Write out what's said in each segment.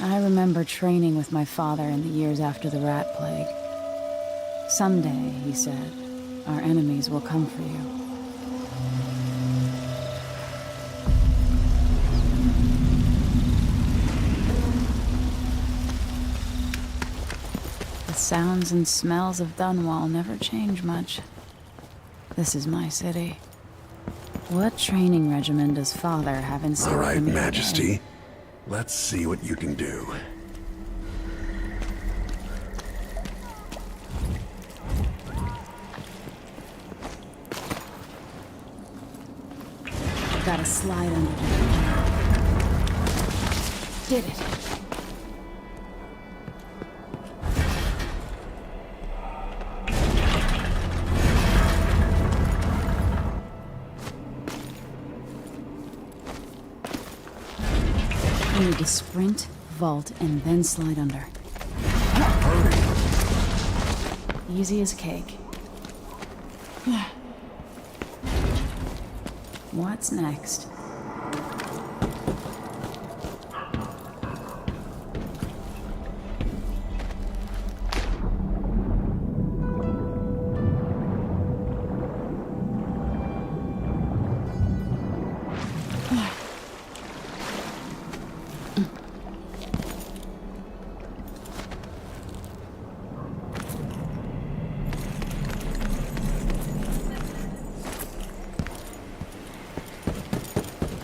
I remember training with my father in the years after the rat plague. Someday, he said, our enemies will come for you. The sounds and smells of Dunwall never change much. This is my city. What training regimen does Father have in store All right, for me Majesty. today? Let's see what you can do. Gotta slide under the Did it. I need to sprint, vault, and then slide under. Easy as cake. What's next?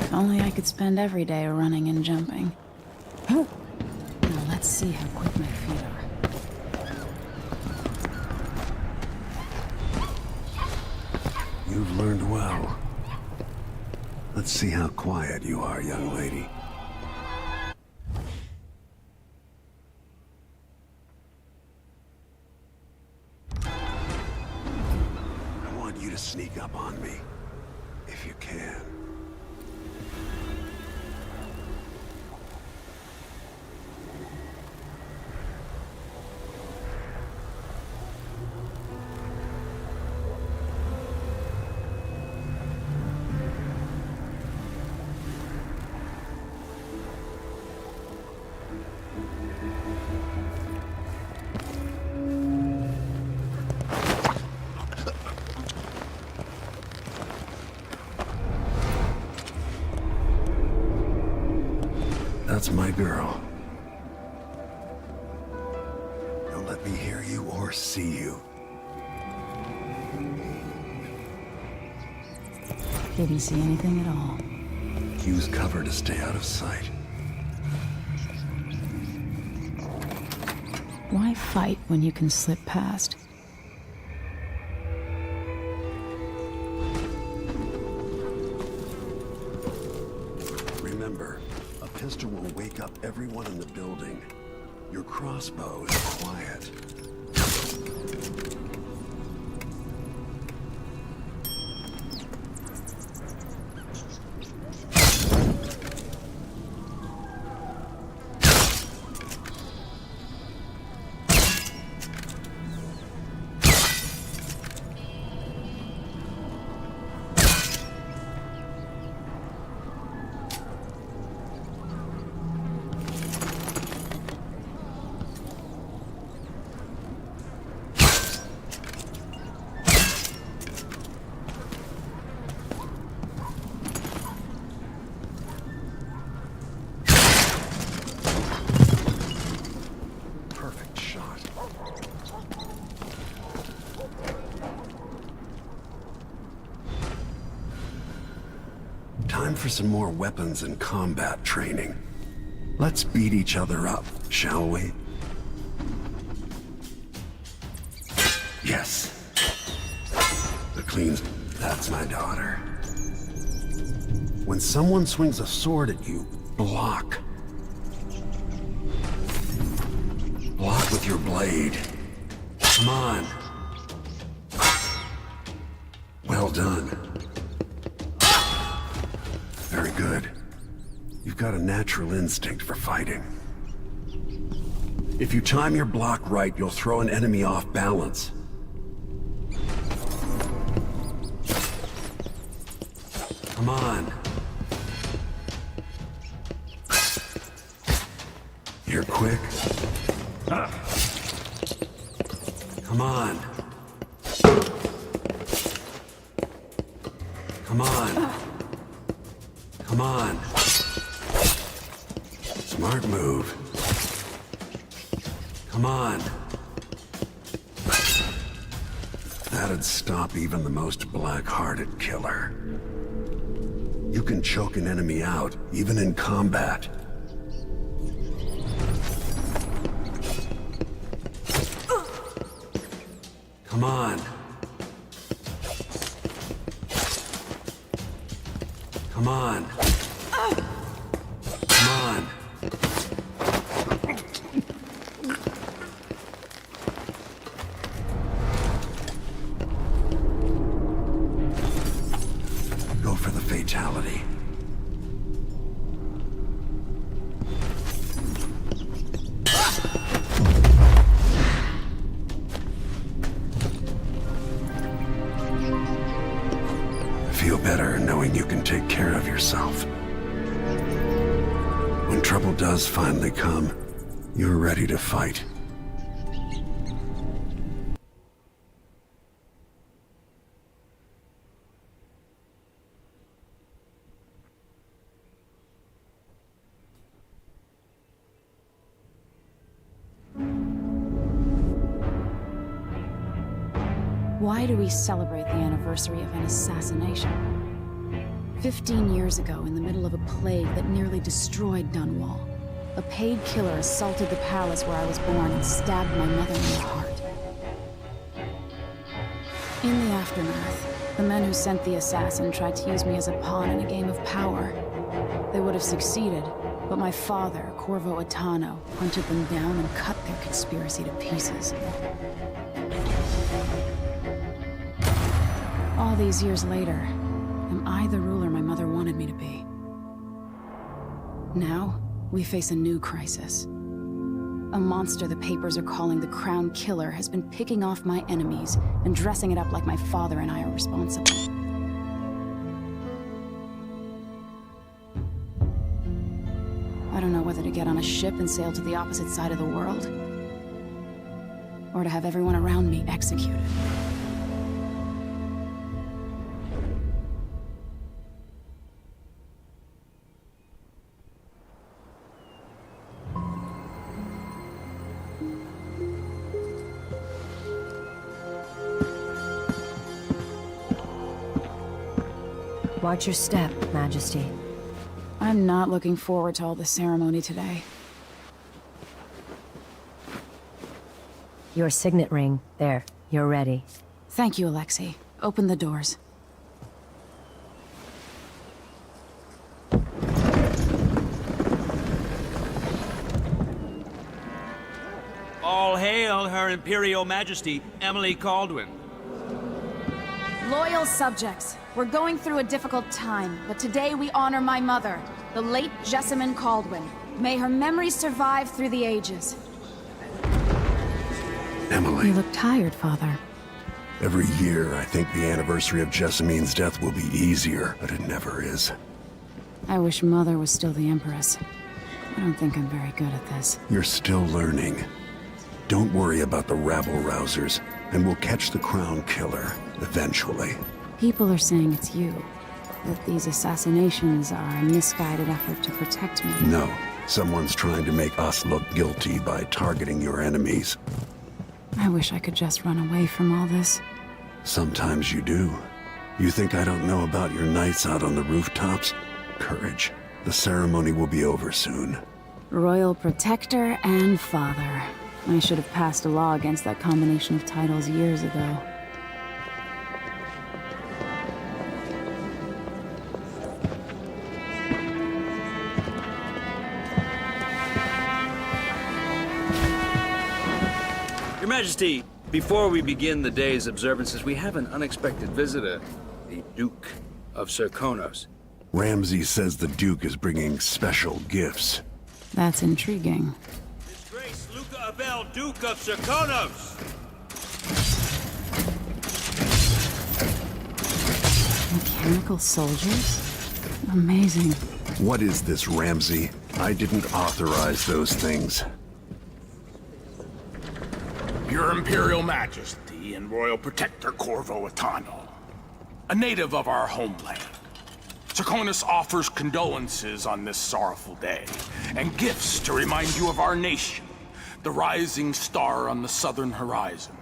If only I could spend every day running and jumping. Now let's see how quick my feet are. You've learned well. Let's see how quiet you are, young lady. I want you to sneak up on me, if you can. That's my girl. Don't let me hear you or see you. Didn't see anything at all. Use cover to stay out of sight. Why fight when you can slip past? Remember, a pistol will wake up everyone in the building. Your crossbow is quiet. Perfect shot. Time for some more weapons and combat training. Let's beat each other up, shall we? Yes. The cleans. That's my daughter. When someone swings a sword at you, block. Block with your blade. Come on. Well done. Very good. You've got a natural instinct for fighting. If you time your block right, you'll throw an enemy off balance. Come on. quick. Come on. Come on. Come on. Smart move. Come on. That'd stop even the most black-hearted killer. You can choke an enemy out, even in combat. Come on. Come on. Come on. Go for the fatality. Feel better knowing you can take care of yourself. When trouble does finally come, you're ready to fight. Why do we celebrate the anniversary of an assassination? 15 years ago, in the middle of a plague that nearly destroyed Dunwall, a paid killer assaulted the palace where I was born and stabbed my mother in the heart. In the aftermath, the men who sent the assassin tried to use me as a pawn in a game of power. They would have succeeded, but my father, Corvo Attano, hunted them down and cut their conspiracy to pieces. All these years later, am I the ruler my mother wanted me to be? Now, we face a new crisis. A monster the papers are calling the Crown Killer has been picking off my enemies and dressing it up like my father and I are responsible. I don't know whether to get on a ship and sail to the opposite side of the world, or to have everyone around me executed. Watch your step, Majesty. I'm not looking forward to all the ceremony today. Your signet ring. There, you're ready. Thank you, Alexei. Open the doors. All hail Her Imperial Majesty, Emily Caldwin. Loyal subjects, we're going through a difficult time, but today we honor my mother, the late Jessamine Caldwin. May her memory survive through the ages. Emily. You look tired, Father. Every year, I think the anniversary of Jessamine's death will be easier, but it never is. I wish Mother was still the Empress. I don't think I'm very good at this. You're still learning. Don't worry about the rabble-rousers, and we'll catch the Crown Killer, eventually. People are saying it's you. That these assassinations are a misguided effort to protect me. No, someone's trying to make us look guilty by targeting your enemies. I wish I could just run away from all this. Sometimes you do. You think I don't know about your nights out on the rooftops? Courage. The ceremony will be over soon. Royal Protector and Father. I should have passed a law against that combination of titles years ago. Your Majesty, before we begin the day's observances, we have an unexpected visitor, the Duke of Serkonos. Ramsay says the Duke is bringing special gifts. That's intriguing. His Grace Luca Abel, Duke of Serkonos! Mechanical soldiers? Amazing. What is this, Ramsay? I didn't authorize those things. Your Imperial Majesty and Royal Protector Corvo Attano, a native of our homeland. Serkonos offers condolences on this sorrowful day, and gifts to remind you of our nation, the rising star on the southern horizon.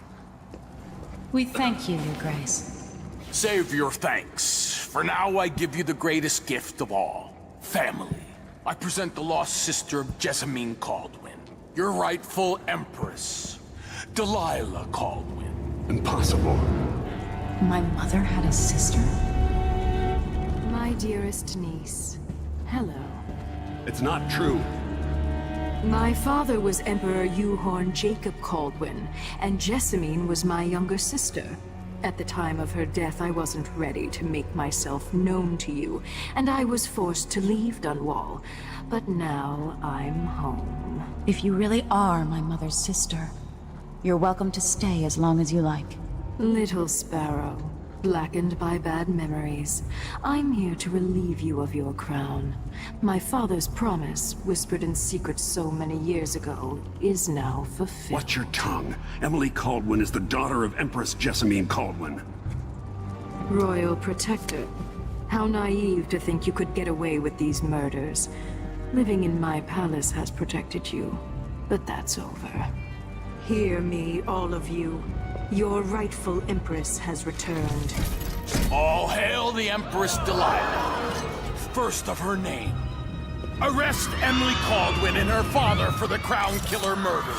We thank you, Your Grace. Save your thanks. For now, I give you the greatest gift of all, family. I present the lost sister of Jessamine Caldwin, your rightful Empress, Delilah Caldwin. Impossible. My mother had a sister? My dearest niece, hello. It's not true. My father was Emperor Yuhorn Jacob Caldwin, and Jessamine was my younger sister. At the time of her death, I wasn't ready to make myself known to you, and I was forced to leave Dunwall. But now I'm home. If you really are my mother's sister, you're welcome to stay as long as you like. Little Sparrow, blackened by bad memories, I'm here to relieve you of your crown. My father's promise, whispered in secret so many years ago, is now fulfilled. Watch your tongue. Emily Caldwin is the daughter of Empress Jessamine Caldwin. Royal Protector, how naive to think you could get away with these murders. Living in my palace has protected you, but that's over. Hear me, all of you. Your rightful Empress has returned. All hail the Empress Delilah, first of her name. Arrest Emily Caldwin and her father for the Crown Killer murder.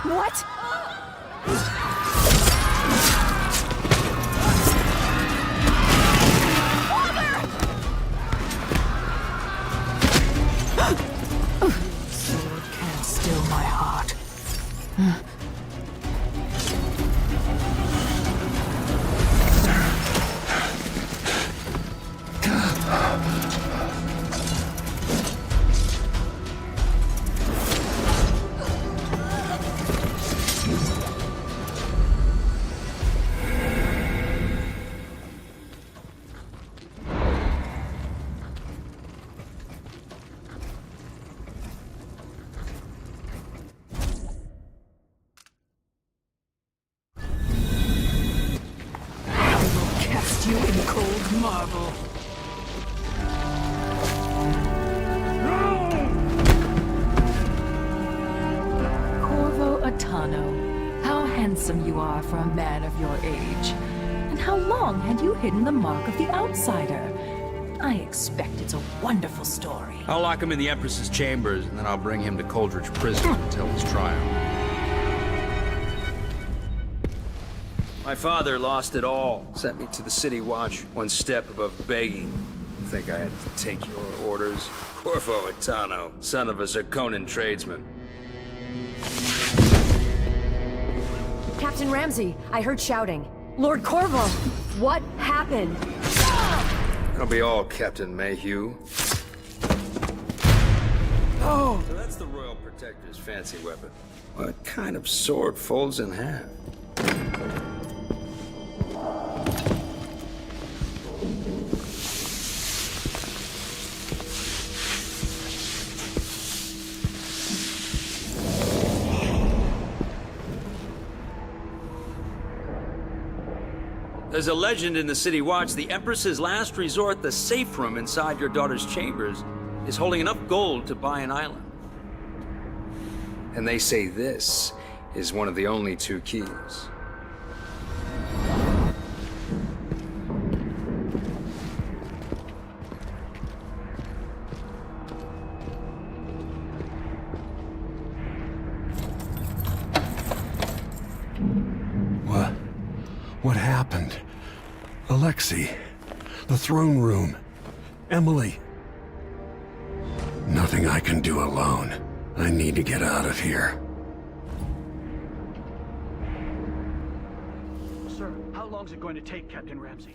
What? Sword can't still my heart. You in cold marble. Corvo Attano, how handsome you are for a man of your age. And how long had you hidden the mark of the outsider? I expect it's a wonderful story. I'll lock him in the Empress's chambers, and then I'll bring him to Coldridge Prison until his trial. My father lost it all. Sent me to the City Watch, one step above begging. You think I had to take your orders? Corvo Attano, son of a Zirconan tradesman. Captain Ramsey, I heard shouting. Lord Corvo, what happened? I'll be all Captain Mayhew. Oh! So that's the Royal Protector's fancy weapon. What kind of sword folds in half? There's a legend in the City Watch, the Empress's last resort, the safe room inside your daughter's chambers, is holding enough gold to buy an island. And they say this is one of the only two keys. What happened? Alexei, the throne room, Emily. Nothing I can do alone. I need to get out of here. Sir, how long is it going to take, Captain Ramsey?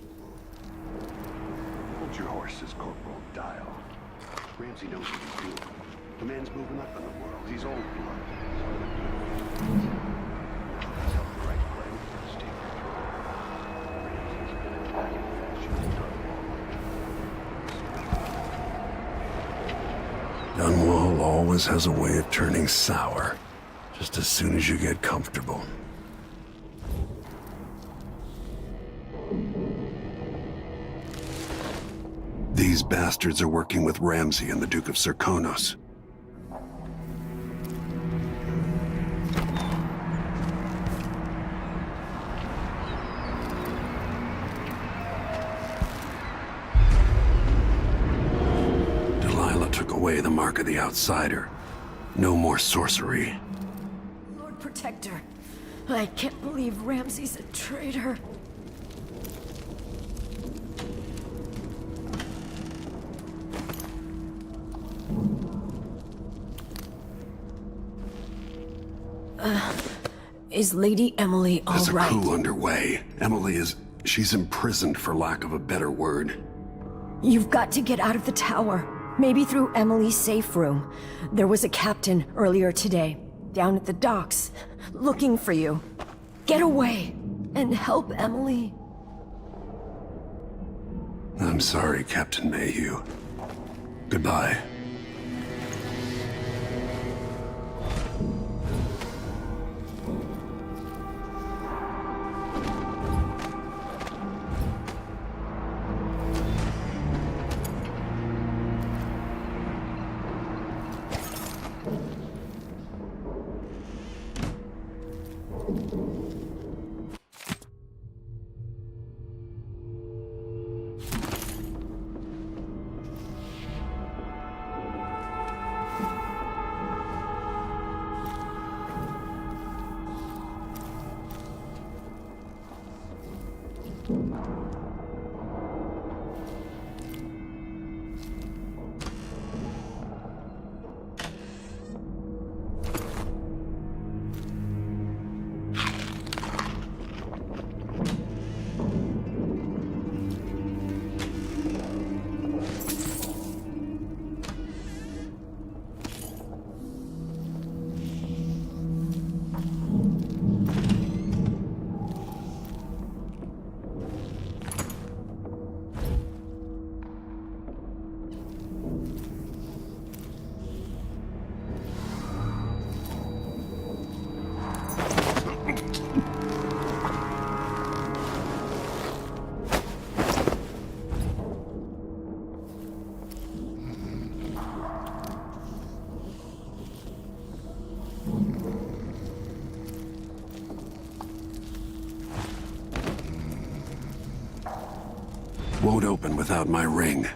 Hold your horses, Corporal Dial. Ramsey knows what he's doing. The man's moving up in the world. He's old blood. Dunwall always has a way of turning sour. Just as soon as you get comfortable. These bastards are working with Ramsey and the Duke of Serkonos. Delilah took away the mark of the outsider. No more sorcery. Lord Protector, I can't believe Ramsey's a traitor. Is Lady Emily all There's a right? coup underway. She's imprisoned for lack of a better word. You've got to get out of the tower. Maybe through Emily's safe room. There was a captain earlier today, down at the docks, looking for you. Get away and help Emily. I'm sorry, Captain Mayhew. Goodbye. Won't open without my ring.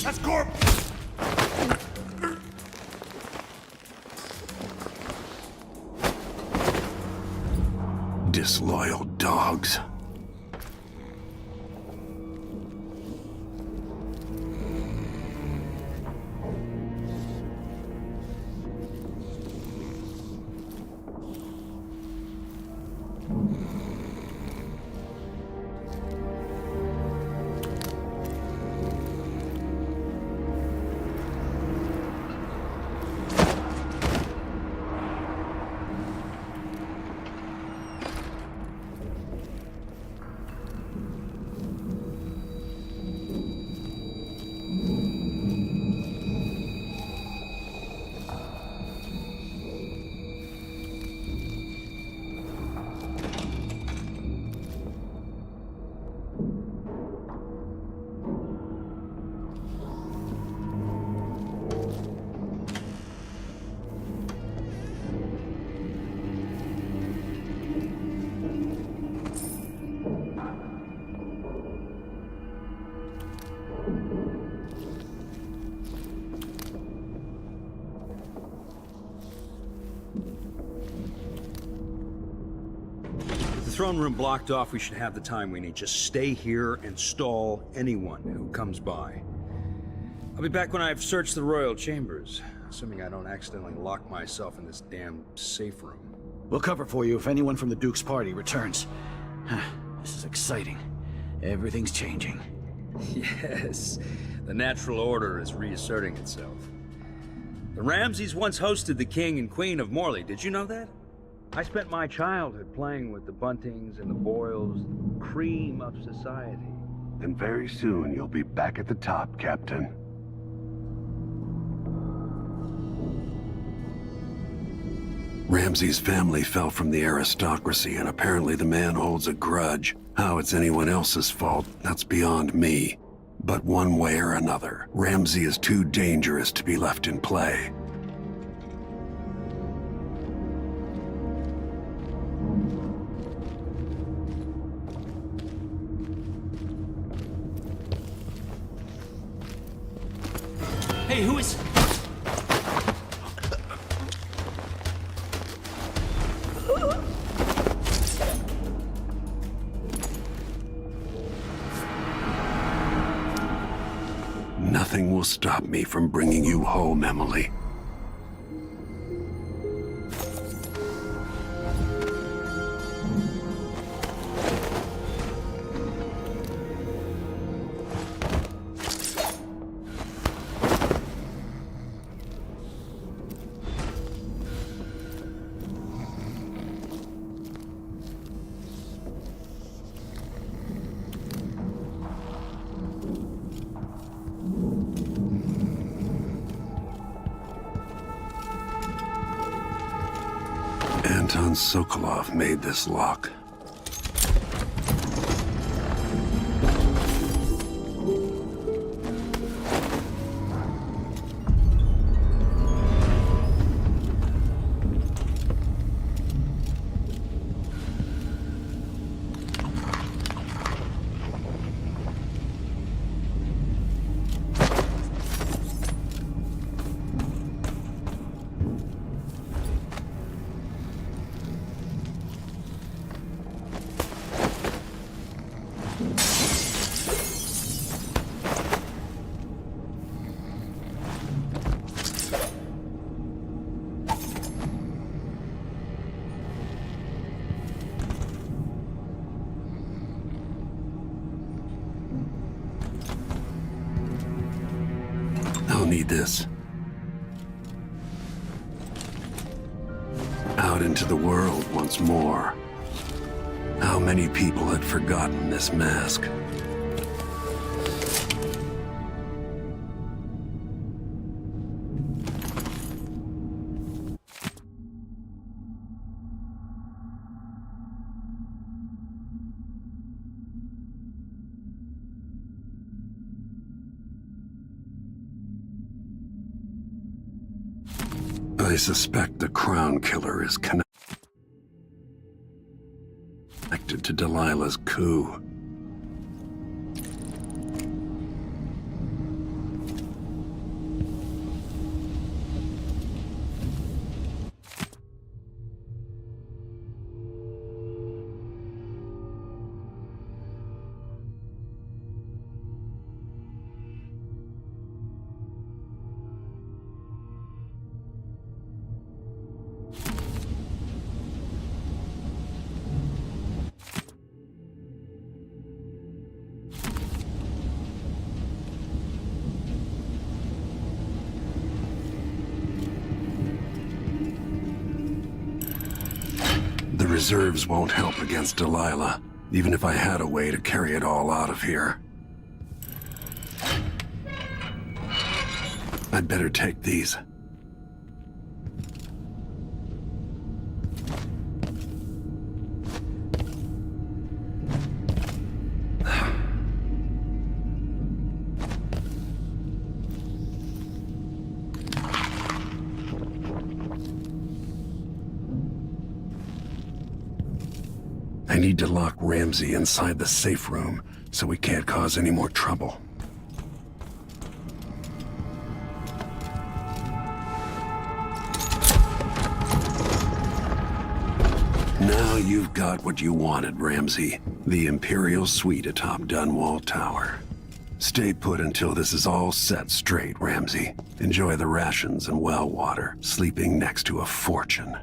That's Corp! Disloyal dogs. throne room blocked off, we should have the time we need. Just stay here and stall anyone who comes by. I'll be back when I've searched the royal chambers, assuming I don't accidentally lock myself in this damn safe room. We'll cover for you if anyone from the Duke's party returns. This is exciting. Everything's changing. Yes, the natural order is reasserting itself. The Ramseys once hosted the King and Queen of Morley, did you know that? I spent my childhood playing with the Buntings and the Boyles, the cream of society. And very soon you'll be back at the top, Captain. Ramsay's family fell from the aristocracy, and apparently the man holds a grudge. How it's anyone else's fault, that's beyond me. But one way or another, Ramsay is too dangerous to be left in play. Hey, who is... Nothing will stop me from bringing you home, Emily. Anton Sokolov made this lock. I'll need this. Out into the world once more. How many people had forgotten this mask? I suspect the Crown Killer is connected to Delilah's coup. The reserves won't help against Delilah, even if I had a way to carry it all out of here. I'd better take these. I need to lock Ramsay inside the safe room so we can't cause any more trouble. Now you've got what you wanted, Ramsey. The Imperial Suite atop Dunwall Tower. Stay put until this is all set straight, Ramsey. Enjoy the rations and well water, sleeping next to a fortune.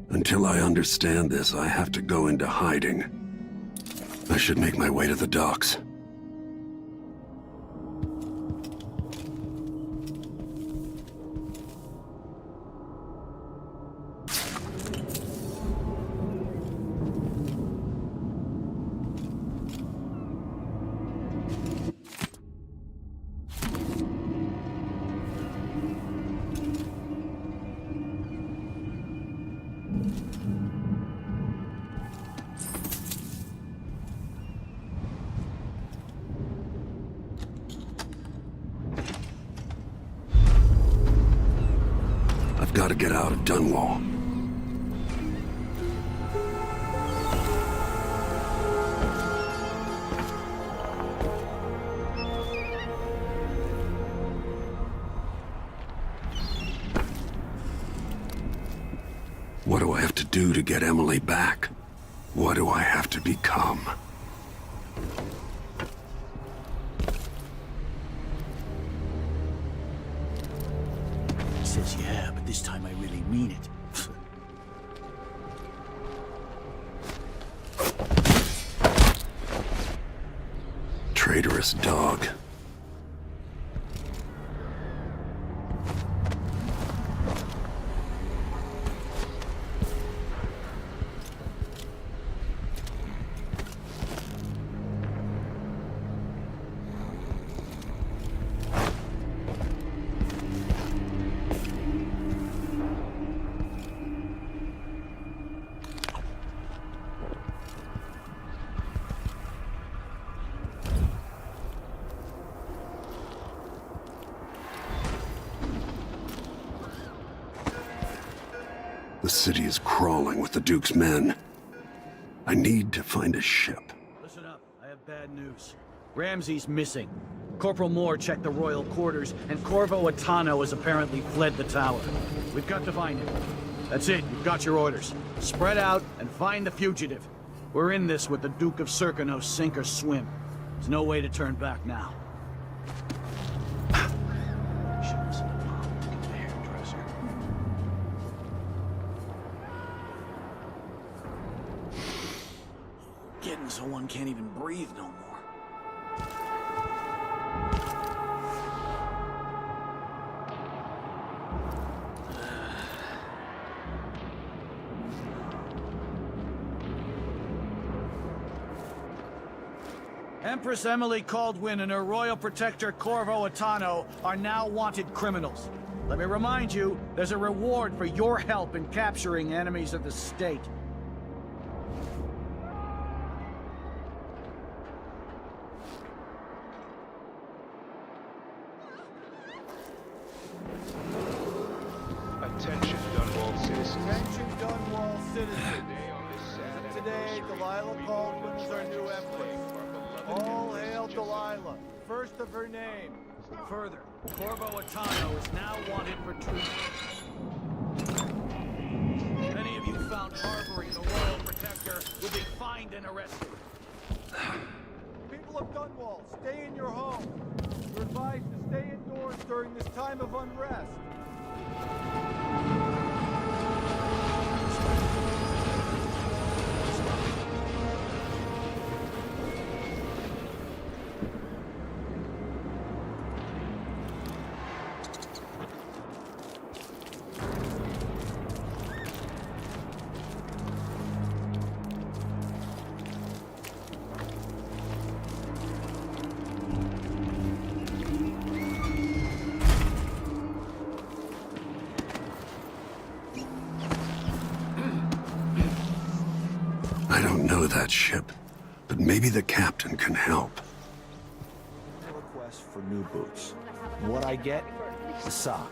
Until I understand this, I have to go into hiding. I should make my way to the docks. I've got to get out of Dunwall. What do I have to do to get Emily back? What do I have to become? He says yeah, but this time I really mean it. Traitorous dog. The city is crawling with the Duke's men. I need to find a ship. Listen up, I have bad news. Ramsey's missing. Corporal Moore checked the royal quarters, and Corvo Attano has apparently fled the tower. We've got to find him. That's it, you've got your orders. Spread out and find the fugitive. We're in this with the Duke of Serkonos, sink or swim. There's no way to turn back now. Should listen to Mom. Look at the hairdresser. Getting so one can't even breathe no more. Empress Emily Caldwin and her royal protector Corvo Attano are now wanted criminals. Let me remind you, there's a reward for your help in capturing enemies of the state. Attention, Dunwall citizens. Attention, Dunwall citizens. Today, Delilah Caldwin is our new empress. All hail Delilah, first of her name. Further, Corvo Attano is now wanted for treason. Any of you found harboring the royal protector will be fined and arrested. People of Dunwall, stay in your home. You're advised to stay indoors during this time of unrest. I don't know that ship, but Maybe the captain can help. Request for new boots. What I get? A sock.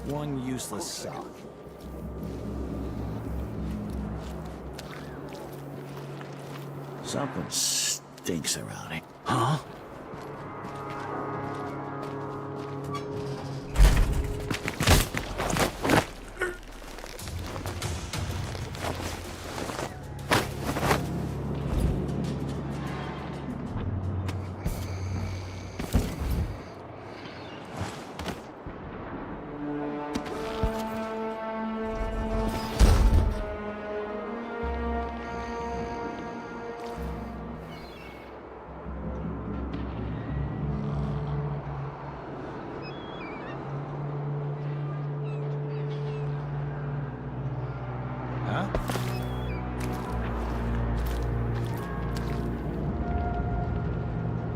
One useless sock. Something stinks around here. Huh?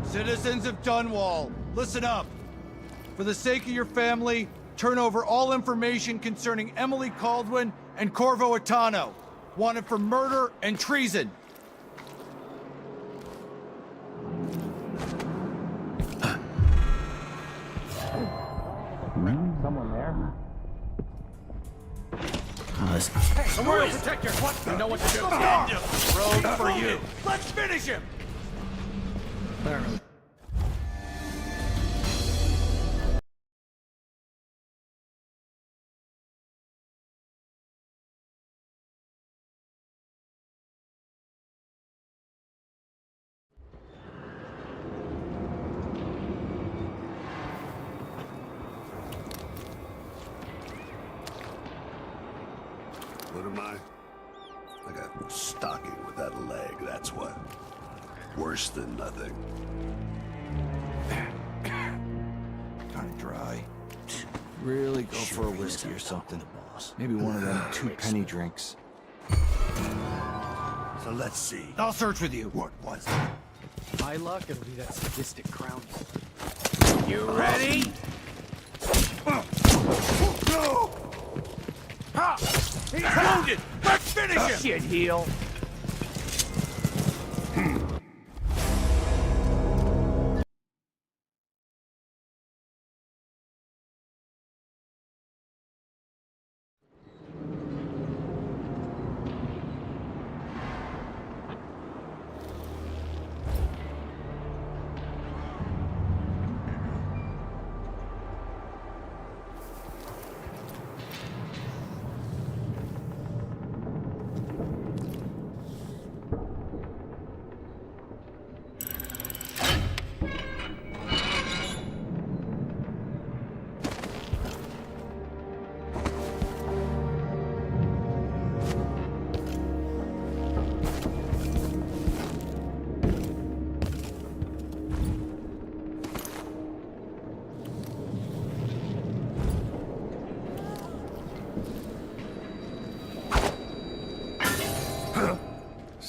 Citizens of Dunwall, listen up. For the sake of your family, turn over all information concerning Emily Caldwin and Corvo Atano, wanted for murder and treason. Someone there? Hey, Royal Protector, what? You know what to do. Road for you. Let's finish him! What am I? I got stocking without a leg, that's what. Worse than nothing. Kinda dry. Really go for a whiskey or something. Maybe one of them 2-penny drinks. So let's see. I'll search with you. What was it? My luck, it'll be that sadistic crown. You ready? No! Ha! He's wounded! Let's finish him! Shit, heel.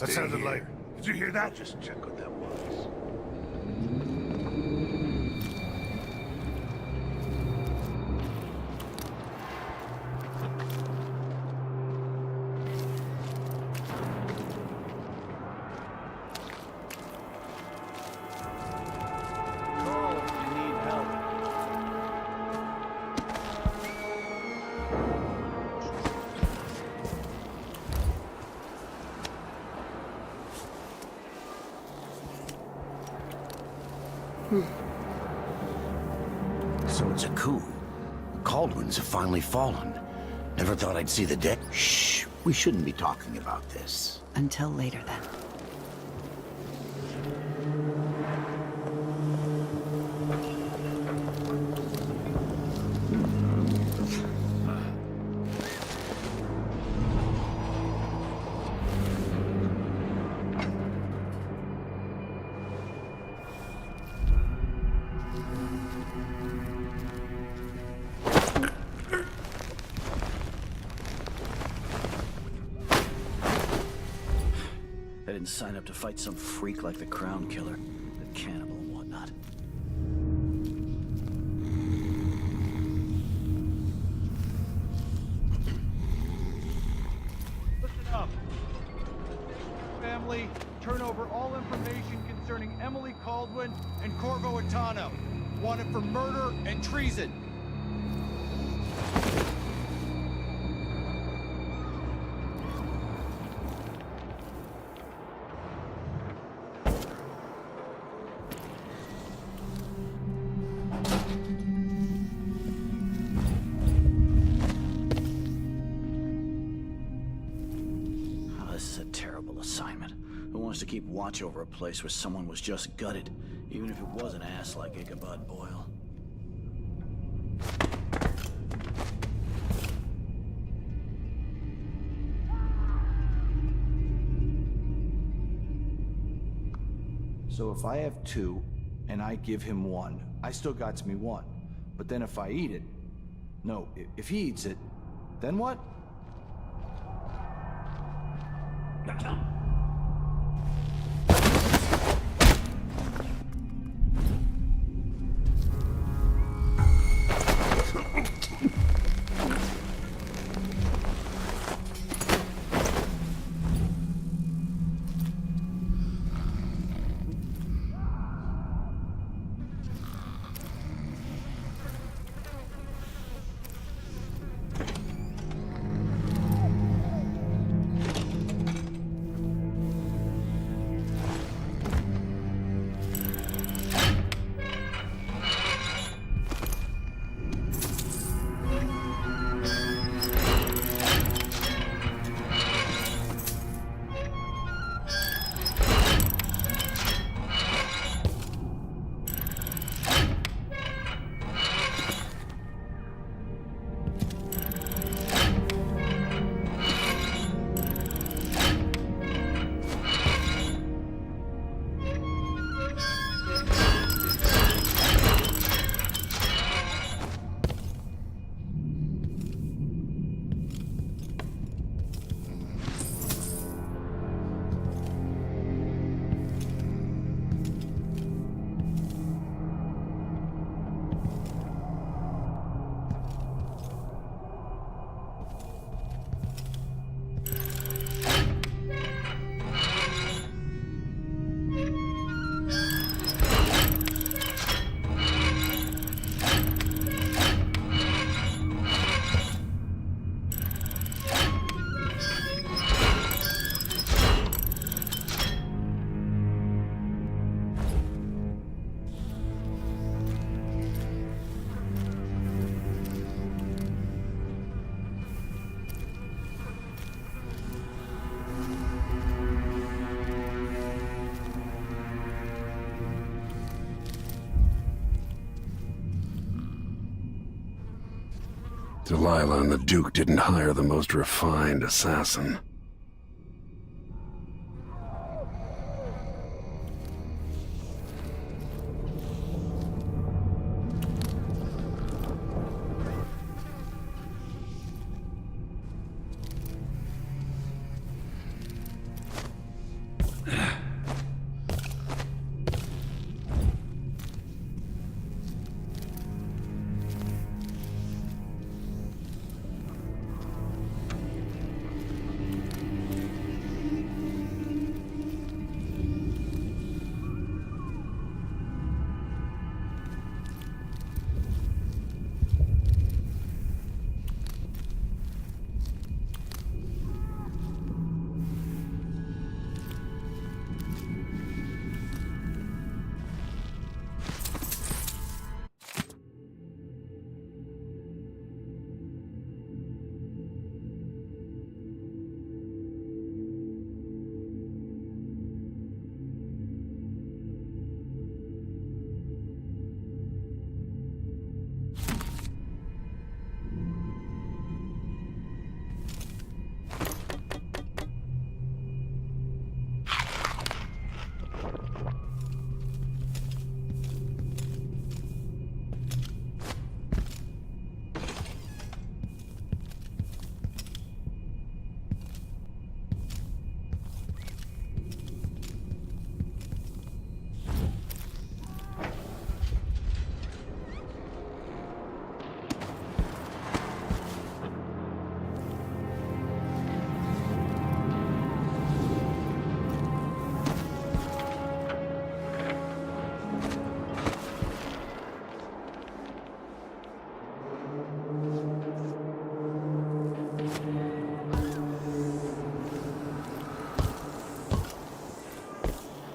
That sounded like... Did you hear that? Just check what that was. Call if you need help. So it's a coup. The Caldwins have finally fallen. Never thought I'd see the day. Shh, we shouldn't be talking about this. Until later, then. I didn't sign up to fight some freak like the Crown Killer, the cannibal and whatnot. Listen up. Family, turn over all information information concerning Emily Caldwin and Corvo Atano, wanted for murder and treason. This is a terrible assignment. Who wants to keep watch over a place where someone was just gutted, even if it was an ass like Ichabod Boyle? So if I have 2, and I give him 1, I still got me 1. But then if I eat it... No, if he eats it, then what? Delilah and the Duke didn't hire the most refined assassin.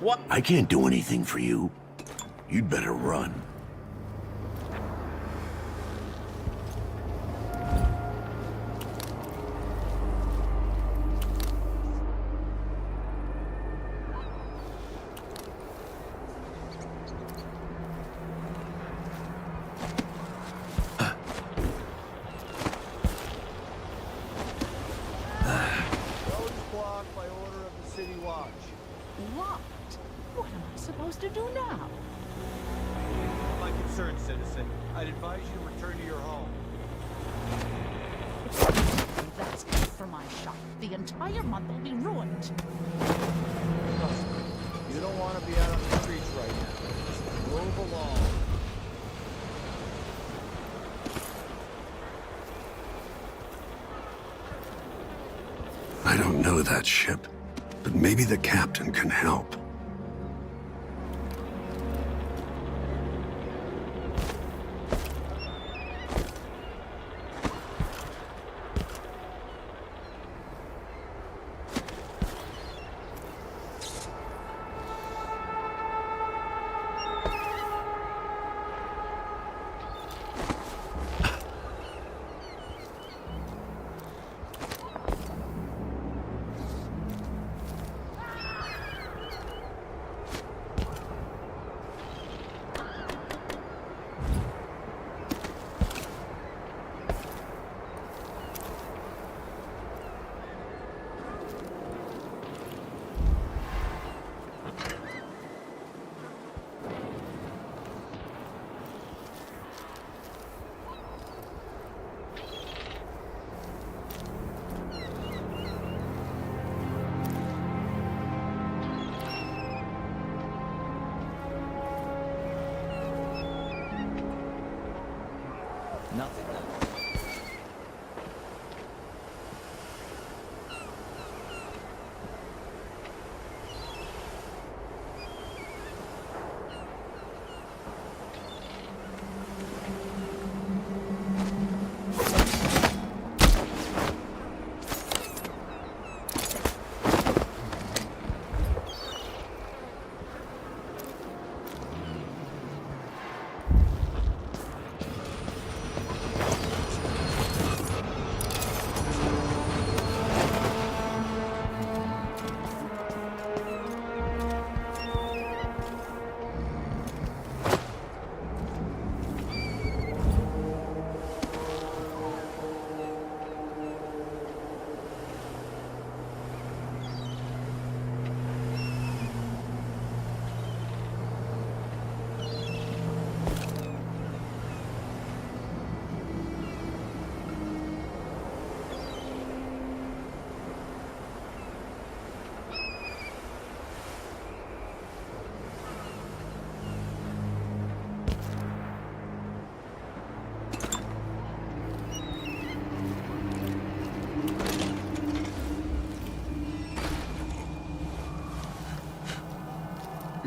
What? I can't do anything for you. You'd better run. Road is blocked by order of the City Watch. Locked? What am I supposed to do now? My concern, citizen. I'd advise you to return to your home. If that's it for my shop, the entire month will be ruined. Trust me, you don't want to be out on the streets right now. Just move along. I don't know that ship, but maybe the captain can help. Nothing.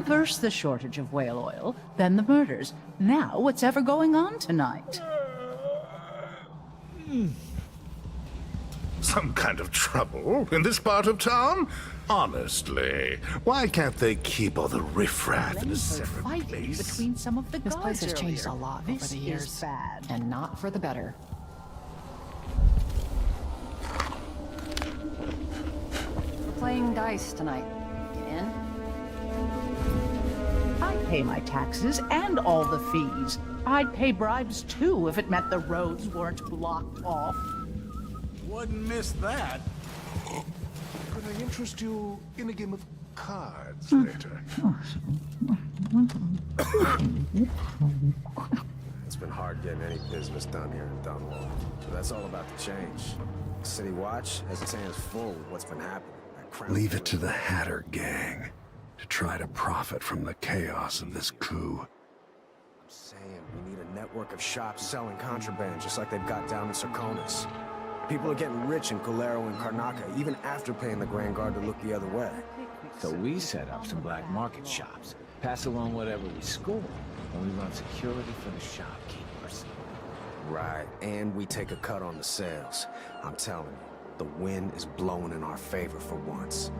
First the shortage of whale oil, then the murders. Now what's ever going on tonight? Some kind of trouble in this part of town? Honestly, why can't they keep all the riffraff in a separate Fighting place? between some of the This place guards has changed a earlier. lot This over the is years. bad. And not for the better. We're playing dice tonight. Get in? I'd pay my taxes and all the fees. I'd pay bribes too if it meant the roads weren't blocked off. Wouldn't miss that. Could I interest you in a game of cards later? It's been hard getting any business done here in Dunwall. But that's all about to change. City Watch has its hands full with what's been happening. Leave it to the Hatter gang to try to profit from the chaos of this coup. I'm saying we need a network of shops selling contraband just like they've got down in Serconis. People are getting rich in Colero and Karnaca even after paying the Grand Guard to look the other way. So we set up some black market shops, pass along whatever we score, and we run security for the shopkeepers. Right, and we take a cut on the sales. I'm telling you, the wind is blowing in our favor for once.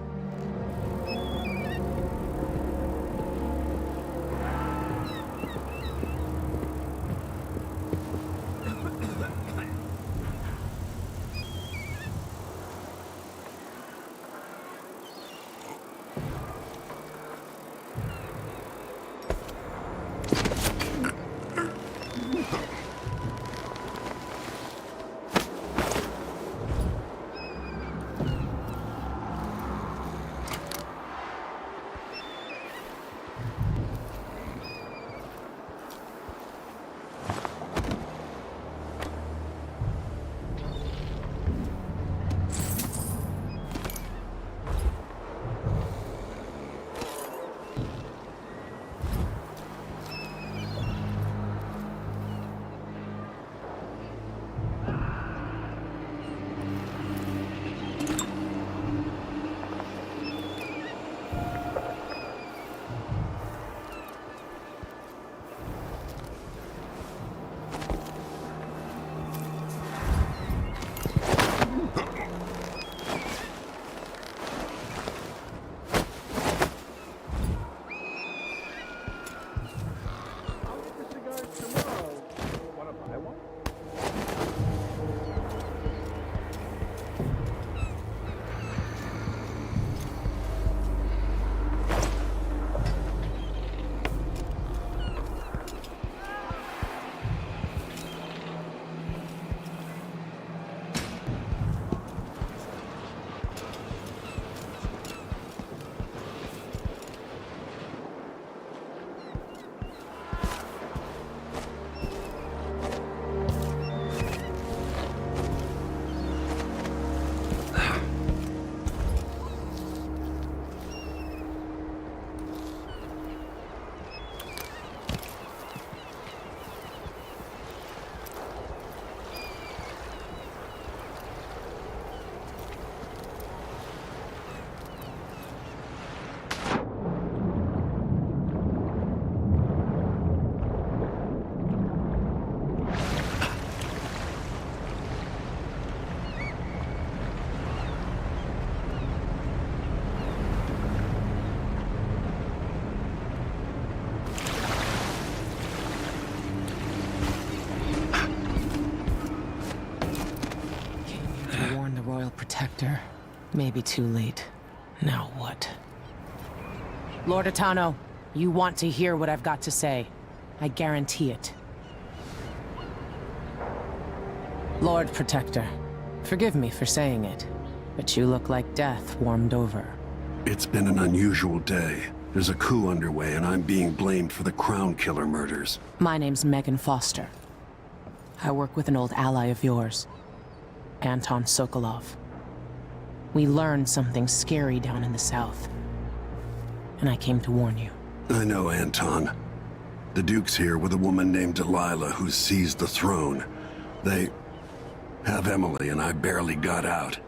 Royal Protector. Maybe too late. Now what? Lord Atano, you want to hear what I've got to say. I guarantee it. Lord Protector, forgive me for saying it, but you look like death warmed over. It's been an unusual day. There's a coup underway, and I'm being blamed for the Crown Killer murders. My name's Megan Foster. I work with an old ally of yours, Anton Sokolov. We learned something scary down in the south, and I came to warn you. I know Anton. The Duke's here with a woman named Delilah who seized the throne. They have Emily, and I barely got out.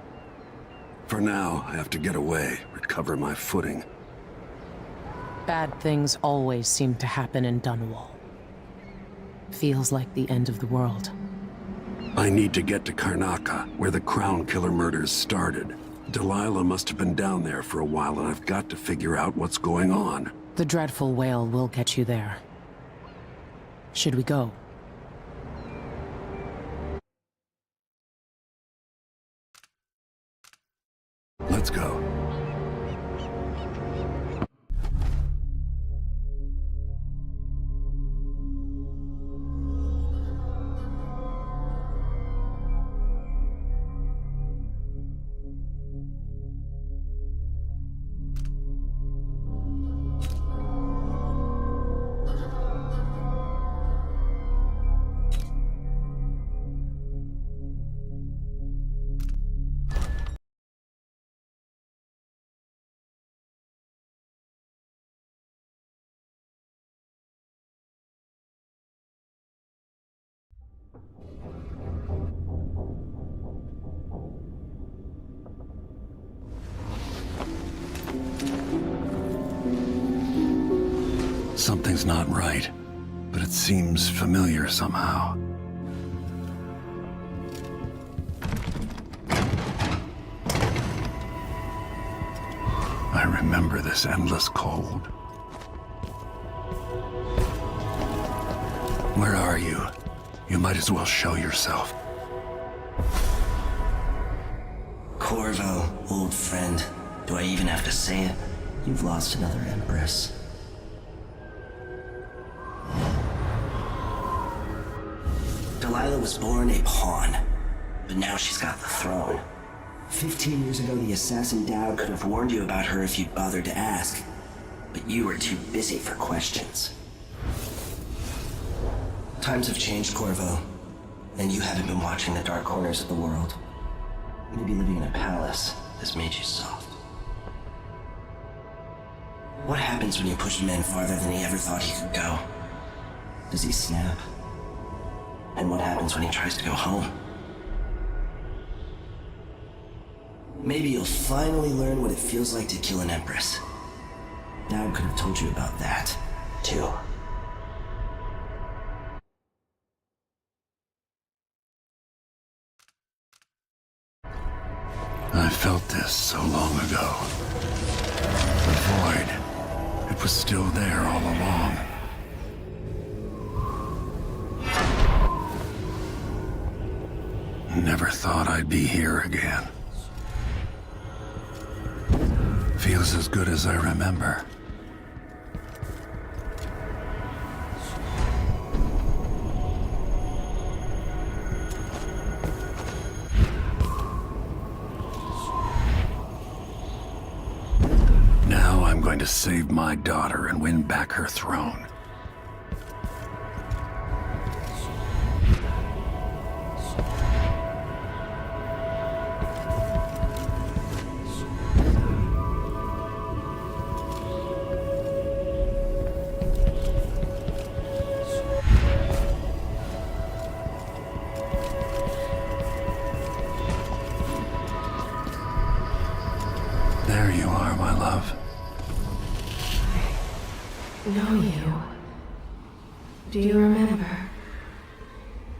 For now, I have to get away, recover my footing. Bad things always seem to happen in Dunwall. Feels like the end of the world. I need to get to Karnaca, where the Crown Killer murders started. Delilah must have been down there for a while, and I've got to figure out what's going on. The dreadful whale will get you there. Should we go? Let's go. Something's not right, but it seems familiar somehow. I remember this endless cold. Where are you? You might as well show yourself. Corvo, old friend. Do I even have to say it? You've lost another Empress. Delilah was born a pawn, but now she's got the throne. 15 years ago, the assassin Dowd could have warned you about her if you'd bothered to ask, but you were too busy for questions. Times have changed, Corvo, and you haven't been watching the dark corners of the world. Maybe living in a palace has made you soft. What happens when you push a man farther than he ever thought he could go? Does he snap? And what happens when he tries to go home? Maybe you'll finally learn what it feels like to kill an Empress. Dowd could have told you about that, too. I felt this so long ago. The void. It was still there all along. Never thought I'd be here again. Feels as good as I remember. Now I'm going to save my daughter and win back her throne. There you are, my love. Know you. Do you remember?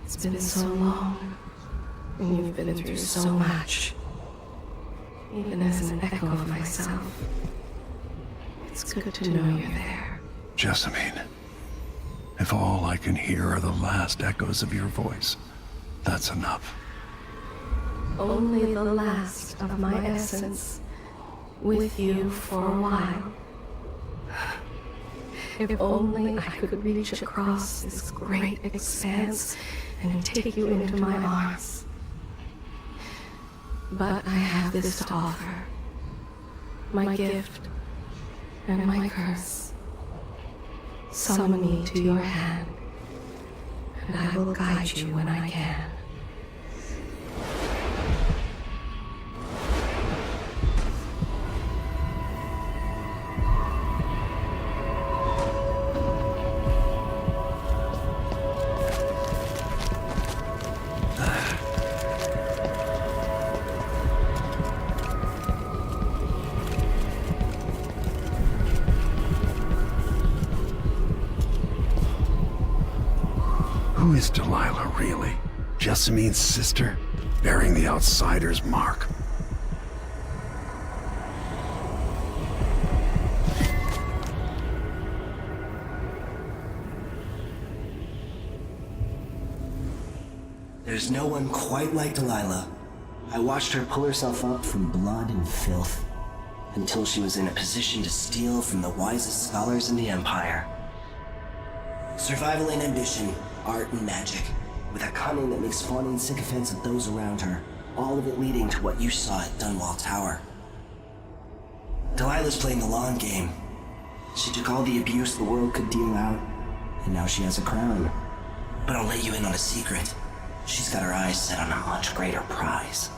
It's been so long, and you've been through so much. Even as an echo of myself, it's good to know you're there. Jessamine, if all I can hear are the last echoes of your voice, that's enough. only the last of my essence with you for a while. If only I could reach across this great expanse and take you into my arms. But I have this to offer. My gift and my curse. Summon me to your hand, and I will guide you when I can. Who is Delilah, really? Jessamine's sister? Bearing the outsider's mark. There's no one quite like Delilah. I watched her pull herself up from blood and filth, until she was in a position to steal from the wisest scholars in the Empire. Survival and ambition, art and magic, with a cunning that makes fawning sycophants of those around her, all of it leading to what you saw at Dunwall Tower. Delilah's playing the long game. She took all the abuse the world could deal out, and now she has a crown. But I'll let you in on a secret. She's got her eyes set on a much greater prize.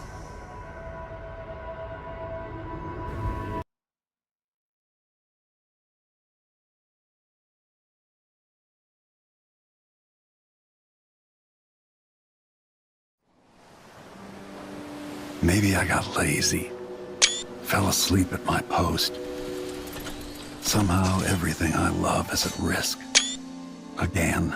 Maybe I got lazy. Fell asleep at my post. Somehow everything I love is at risk. Again.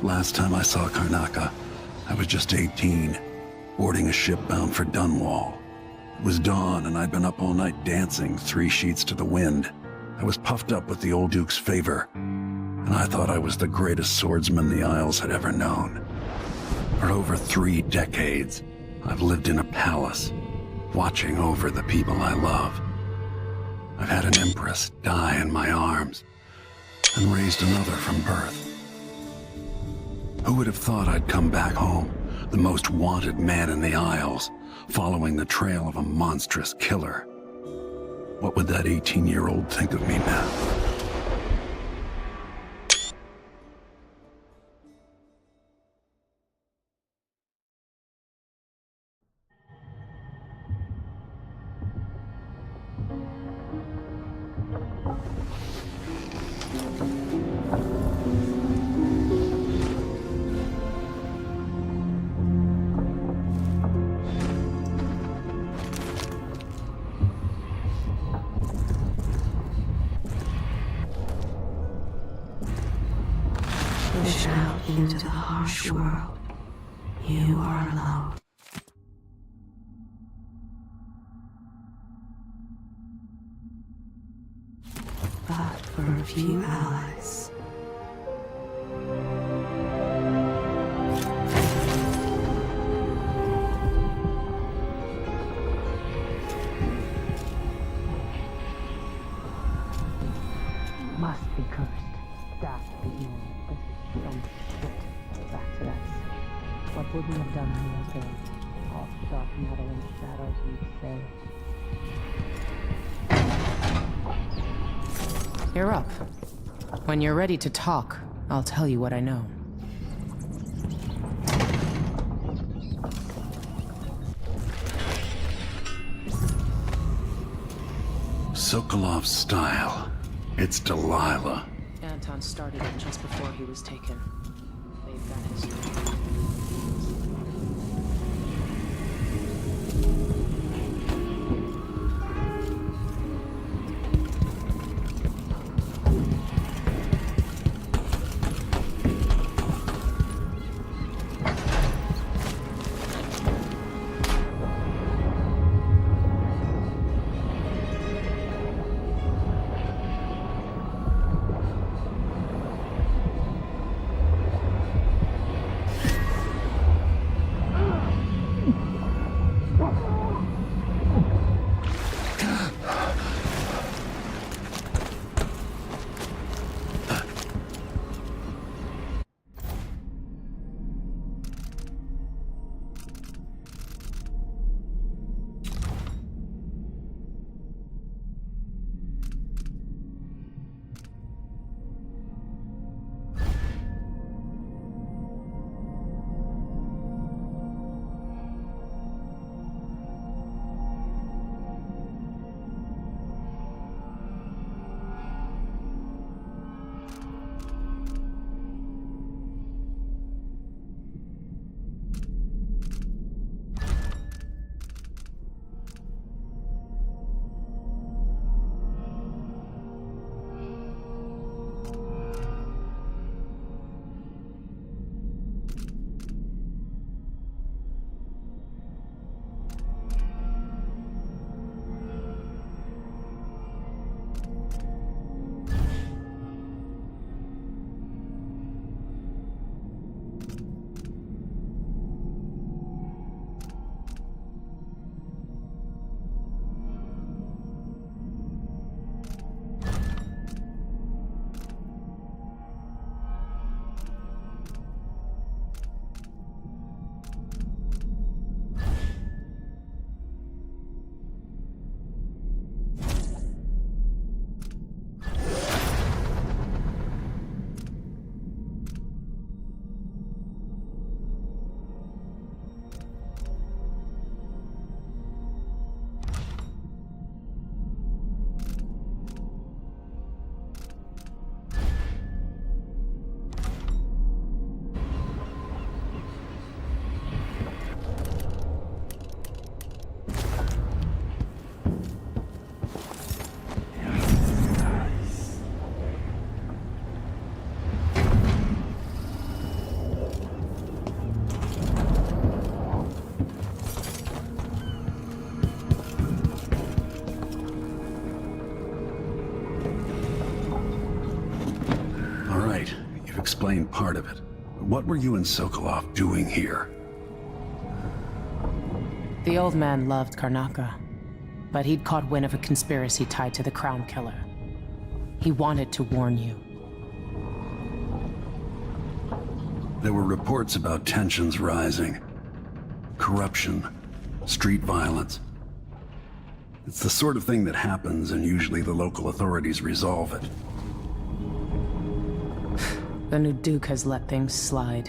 Last time I saw Karnaca, I was just 18, boarding a ship bound for Dunwall. It was dawn and I'd been up all night dancing 3 sheets to the wind. I was puffed up with the old Duke's favor, and I thought I was the greatest swordsman the Isles had ever known. For over 3 decades, I've lived in a palace, watching over the people I love. I've had an empress die in my arms, and raised another from birth. Who would have thought I'd come back home, the most wanted man in the Isles, following the trail of a monstrous killer? What would that 18-year-old think of me now? Push out into the harsh world. You are alone. But for a few allies. Must be cursed. That the evil. Some shit. Back to that. What would we have done in those days? All dark metal and shadows, we'd say. You're up. When you're ready to talk, I'll tell you what I know. Sokolov's style. It's Delilah. Anton started it just before he was taken. They've got his... explain part of it. What were you and Sokolov doing here? The old man loved Karnaka, but he'd caught wind of a conspiracy tied to the Crown Killer. He wanted to warn you. There were reports about tensions rising. Corruption, street violence. It's the sort of thing that happens, and usually the local authorities resolve it. The new Duke has let things slide.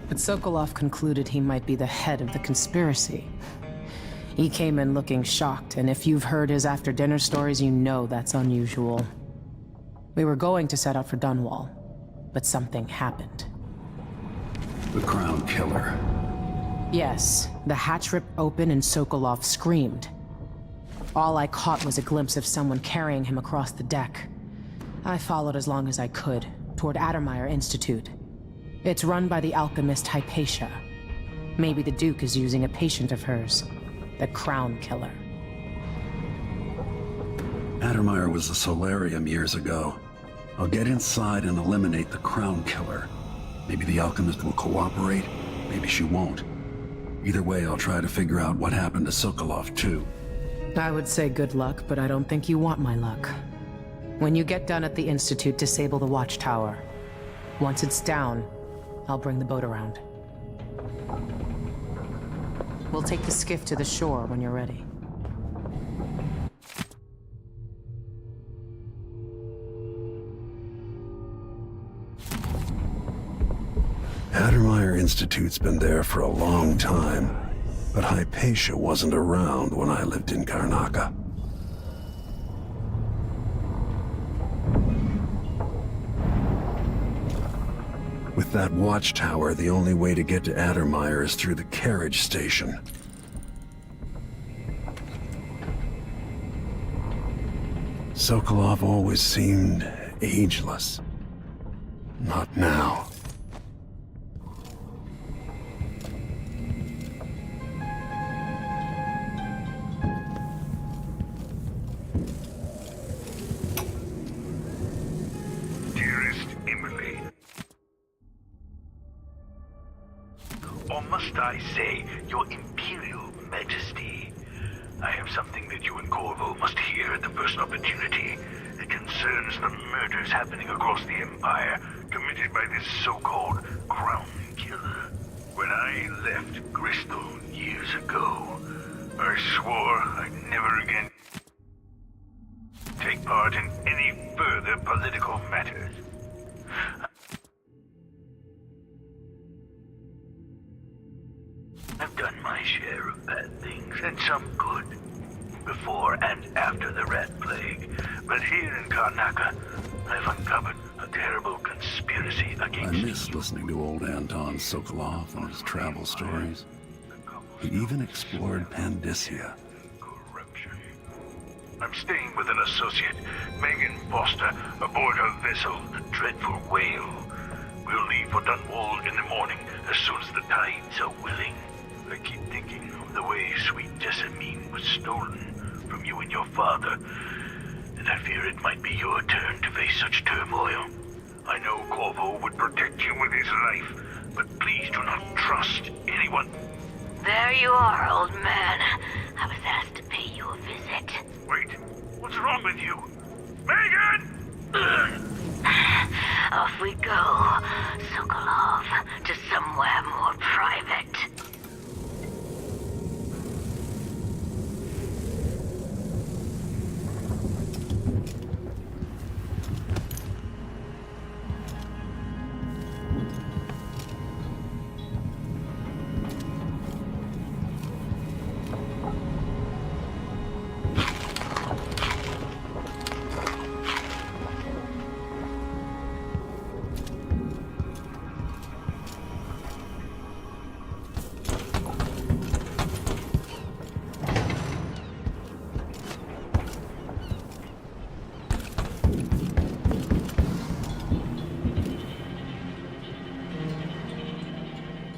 But Sokolov concluded he might be the head of the conspiracy. He came in looking shocked, and if you've heard his after-dinner stories, you know that's unusual. We were going to set out for Dunwall, but something happened. The Crown Killer. Yes, the hatch ripped open and Sokolov screamed. All I caught was a glimpse of someone carrying him across the deck. I followed as long as I could, toward Addermeyer Institute. It's run by the alchemist Hypatia. Maybe the Duke is using a patient of hers, the Crown Killer. Addermeyer was a solarium years ago. I'll get inside and eliminate the Crown Killer. Maybe the alchemist will cooperate, maybe she won't. Either way, I'll try to figure out what happened to Sokolov, too. I would say good luck, but I don't think you want my luck. When you get done at the Institute, disable the watchtower. Once it's down, I'll bring the boat around. We'll take the skiff to the shore when you're ready. Addermeyer Institute's been there for a long time, but Hypatia wasn't around when I lived in Karnaka. With that watchtower, the only way to get to Addermeyer is through the carriage station. Sokolov always seemed ageless. Not now. Or must I say, Your Imperial Majesty? I have something that you and Corvo must hear at the first opportunity. It concerns the murders happening across the Empire, committed by this so-called Crown Killer. When I left Bristol years ago, I swore I'd never again take part in any further political matters. I've done my share of bad things, and some good, before and after the Rat Plague. But here in Karnaka, I've uncovered a terrible conspiracy against I miss listening to old Anton Sokolov and his travel stories. He even explored Pandyssia. I'm staying with an associate, Megan Foster, aboard her vessel, the Dreadful Whale. We'll leave for Dunwall in the morning, as soon as the tides are willing. I keep thinking of the way sweet Jessamine was stolen from you and your father, and I fear it might be your turn to face such turmoil. I know Corvo would protect you with his life, but please do not trust anyone. There you are, old man. I was asked to pay you a visit. Wait, what's wrong with you? Megan! Off we go, Sokolov, to somewhere more private.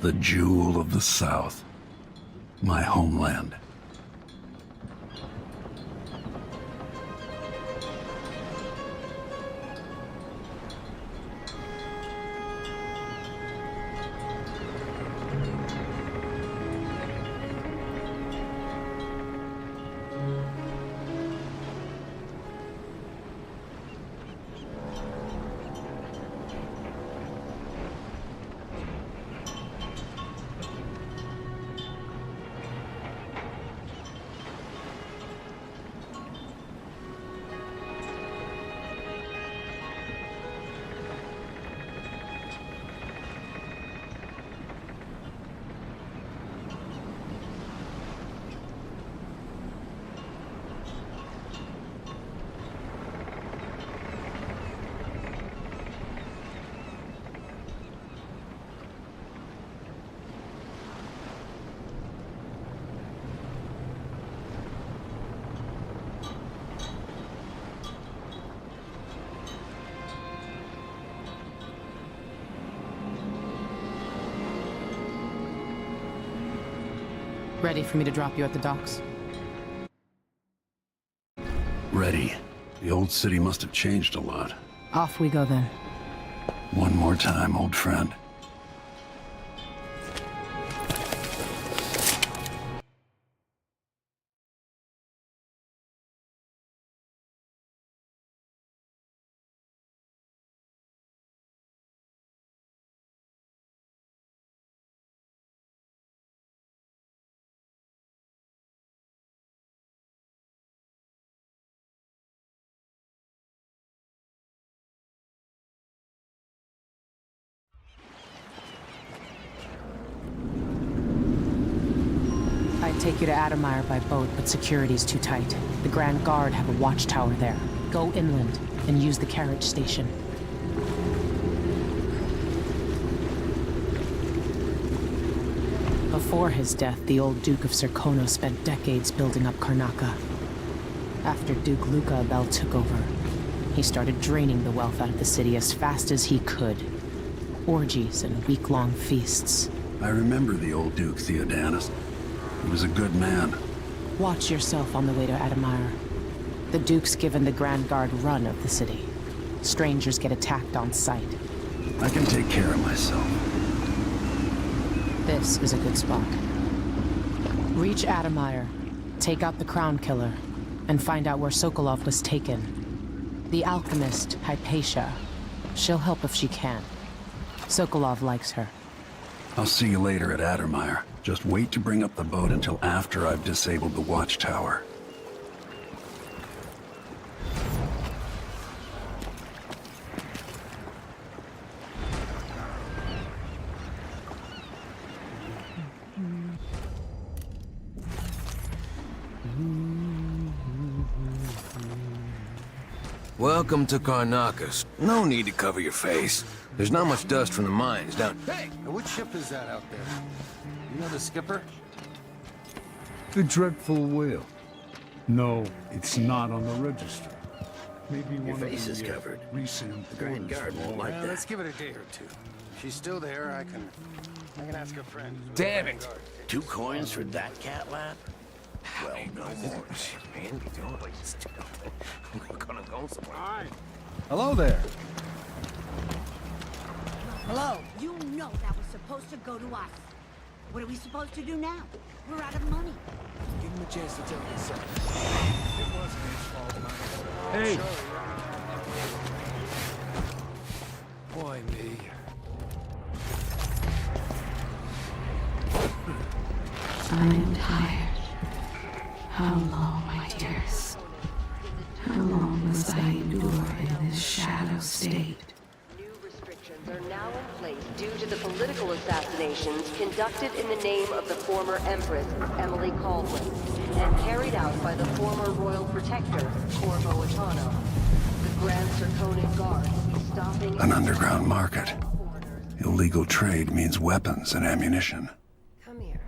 The jewel of the South. My homeland. Ready for me to drop you at the docks? Ready. The old city must have changed a lot. Off we go then. One more time, old friend. I'd take you to Adamire by boat, but security's too tight. The Grand Guard have a watchtower there. Go inland and use the carriage station. Before his death, the old Duke of Serkonos spent decades building up Karnaca. After Duke Luca Abel took over, he started draining the wealth out of the city as fast as he could. Orgies and week-long feasts. I remember the old Duke Theodanis. He was a good man. Watch yourself on the way to Adamire. The Duke's given the Grand Guard run of the city. Strangers get attacked on sight. I can take care of myself. This is a good spot. Reach Adamire, take out the Crown Killer, and find out where Sokolov was taken. The alchemist, Hypatia. She'll help if she can. Sokolov likes her. I'll see you later at Adamire. Just wait to bring up the boat until after I've disabled the watchtower. Welcome to Karnaca. No need to cover your face. There's not much dust from the mines down... Hey! Which ship is that out there? You know the skipper? The Dreadful Whale. No, it's not on the register. Maybe Your one face of is the covered. recent The Grand Guard won't like that. Let's give it a day or two. If she's still there, I can ask a friend. Damn it! 2 coins for that cat lap? Well, no more. Man, you doing like this? We're gonna go somewhere. Hello there. Hello. You know that was supposed to go to us. What are we supposed to do now? We're out of money. Give him a chance to tell himself. It wasn't his fault, man. Hey. Why me? I am tired. How long, my dearest? How long must I endure in this shadow state? New restrictions are now in place due to the political assassinations conducted in the name of the former Empress, Emily Caldwin, and carried out by the former Royal Protector, Corvo Attano. The Grand Serkonan Guard will be stopping... An underground market. Illegal trade means weapons and ammunition. Come here.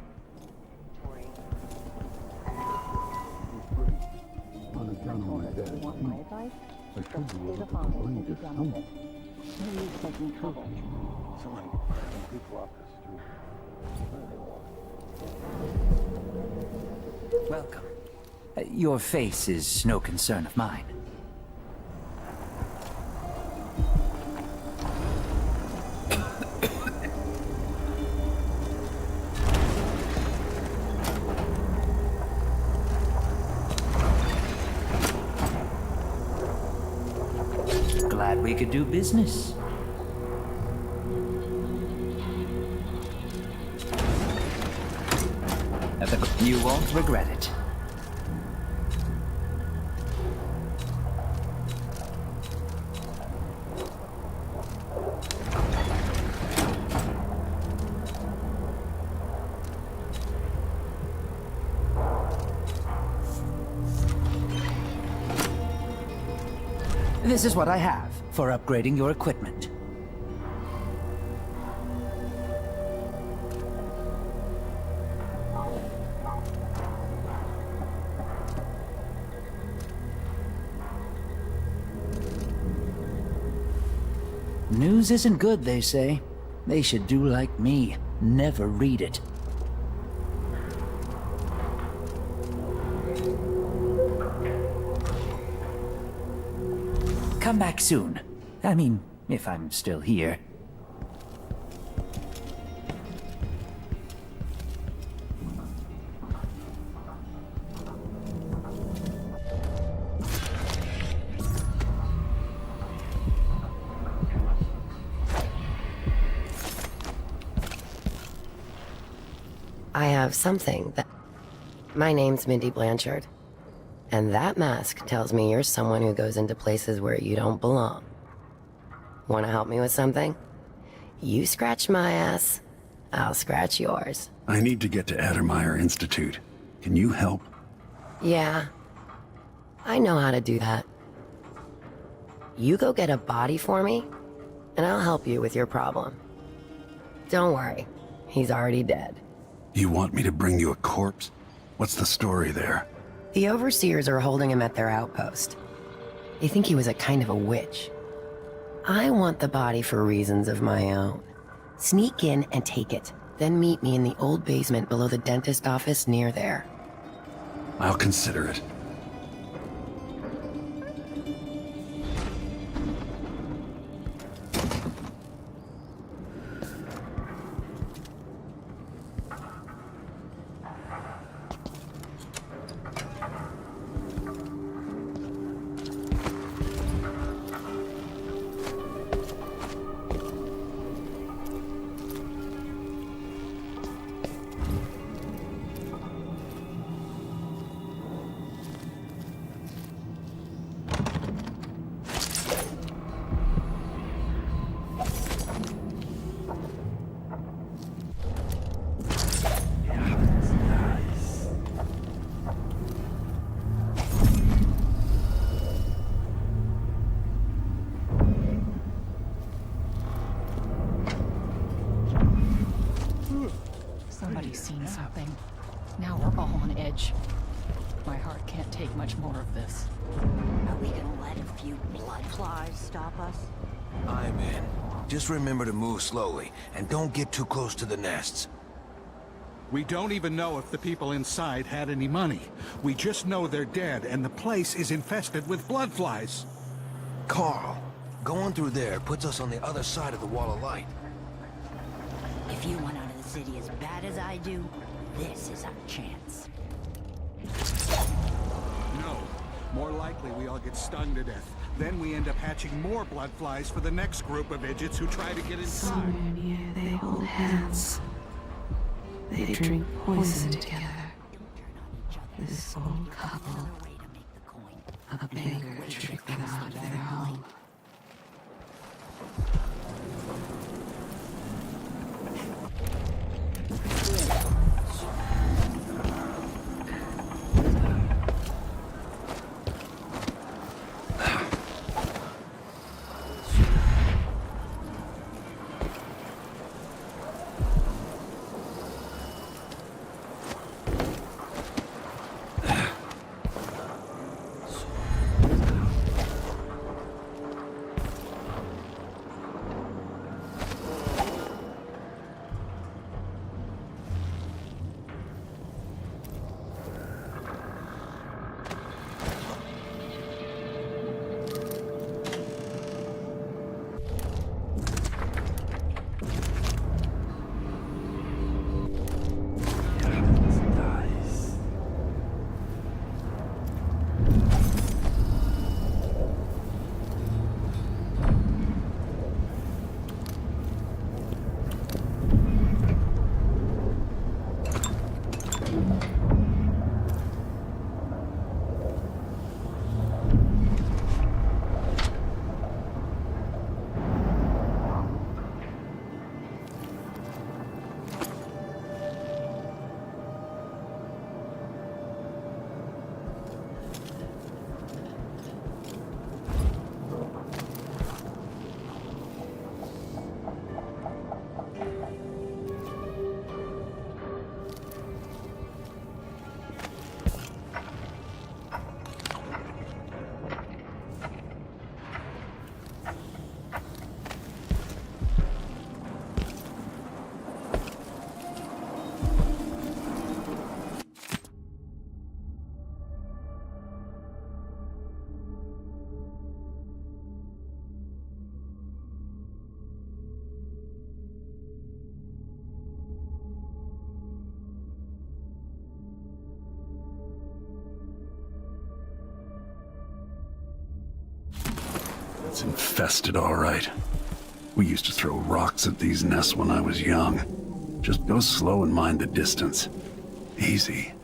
Welcome. Your face is no concern of mine. Glad we could do business. You won't regret it. This is what I have for upgrading your equipment. News isn't good, they say. They should do like me. Never read it. Come back soon. I mean, if I'm still here. I have something that... My name's Mindy Blanchard. And that mask tells me you're someone who goes into places where you don't belong. Want to help me with something? You scratch my ass, I'll scratch yours. I need to get to Addermeyer Institute. Can you help? Yeah. I know how to do that. You go get a body for me, and I'll help you with your problem. Don't worry, he's already dead. You want me to bring you a corpse? What's the story there? The overseers are holding him at their outpost. They think he was a kind of a witch. I want the body for reasons of my own. Sneak in and take it, then meet me in the old basement below the dentist office near there. I'll consider it. Somebody's seen something. Now we're all on edge. My heart can't take much more of this. Are we gonna let a few blood flies stop us? I'm in. Just remember to move slowly, and don't get too close to the nests. We don't even know if the people inside had any money. We just know they're dead, and the place is infested with blood flies. Carl, going through there puts us on the other side of the wall of light. If you want out of the city as bad as I do, this is our chance. No. More likely we all get stung to death. Then we end up hatching more blood flies for the next group of idiots who try to get inside. Somewhere near they hold hands. They drink poison together. This old couple. A banker tricked them out of their home. It's infested, all right. We used to throw rocks at these nests when I was young. Just go slow and mind the distance. Easy.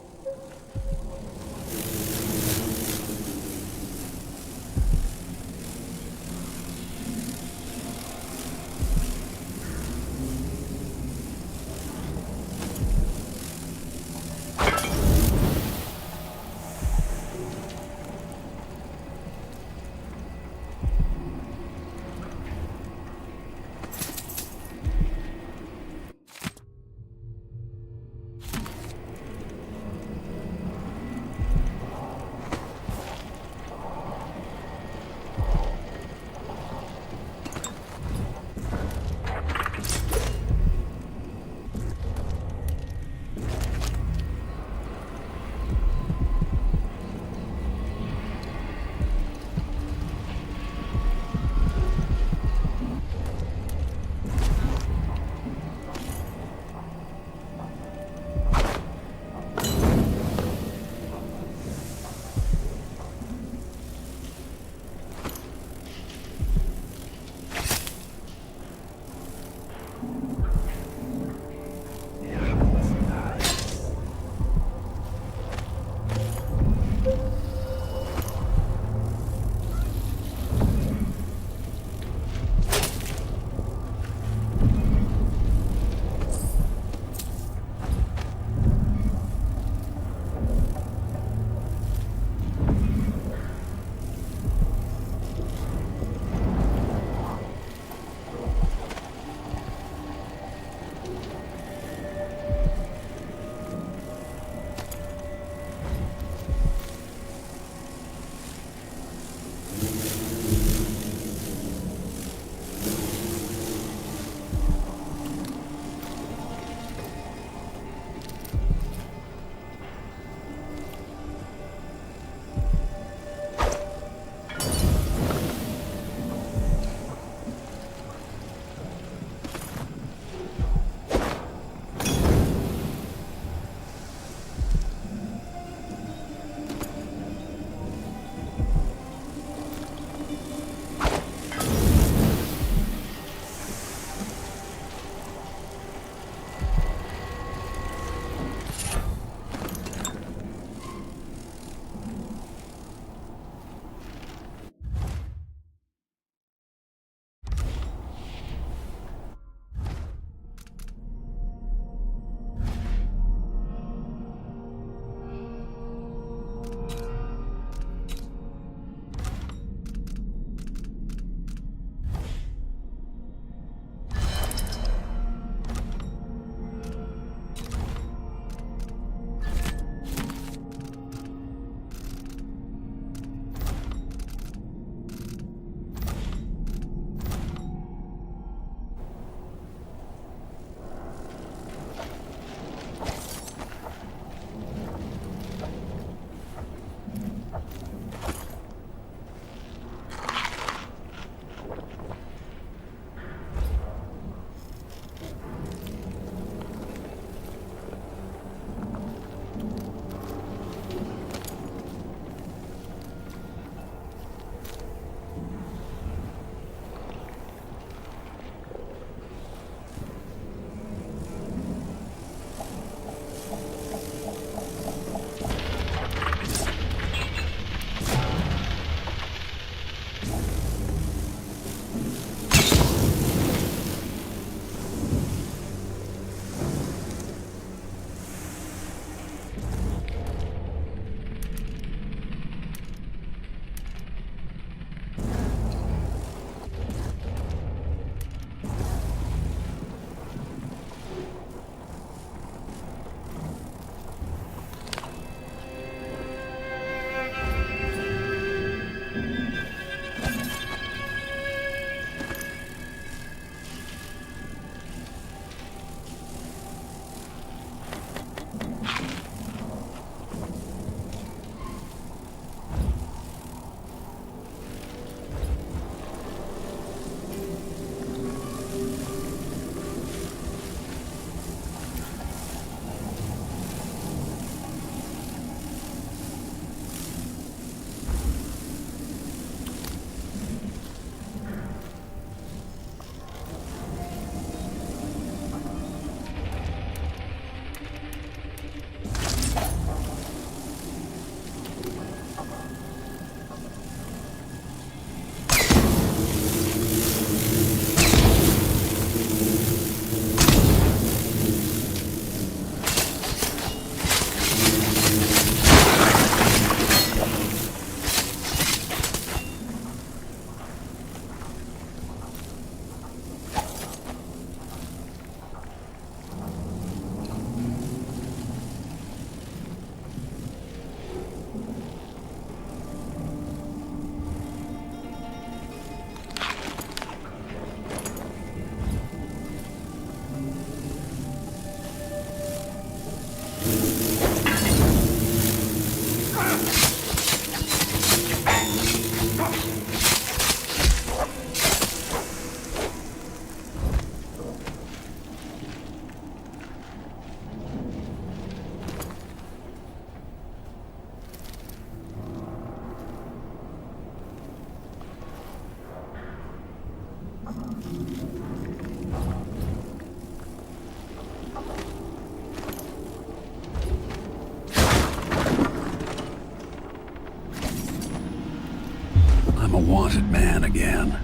a wanted man again.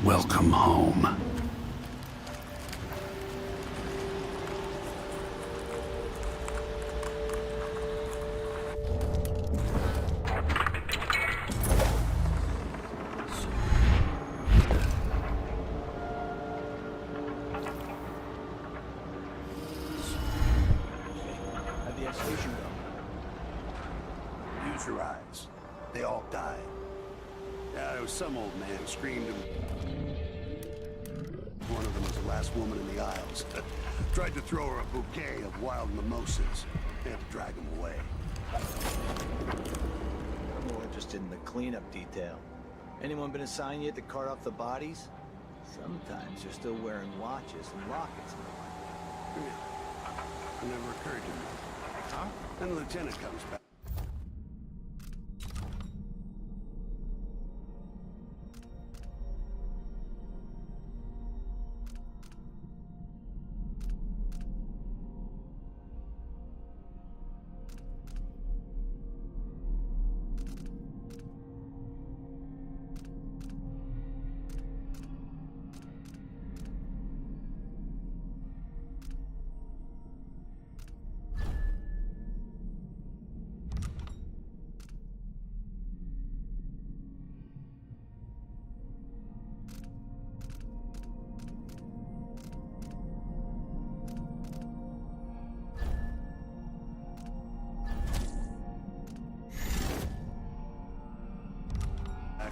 Welcome home. How'd the execution go? Use your eyes. They all died. Yeah, there was some old man screamed and... One of them was the last woman in the aisles. Tried to throw her a bouquet of wild mimosas. They had to drag him away. I'm more interested in the cleanup detail. Anyone been assigned yet to cart off the bodies? Sometimes they're still wearing watches and lockets. It never occurred to me. Huh? Then the lieutenant comes back.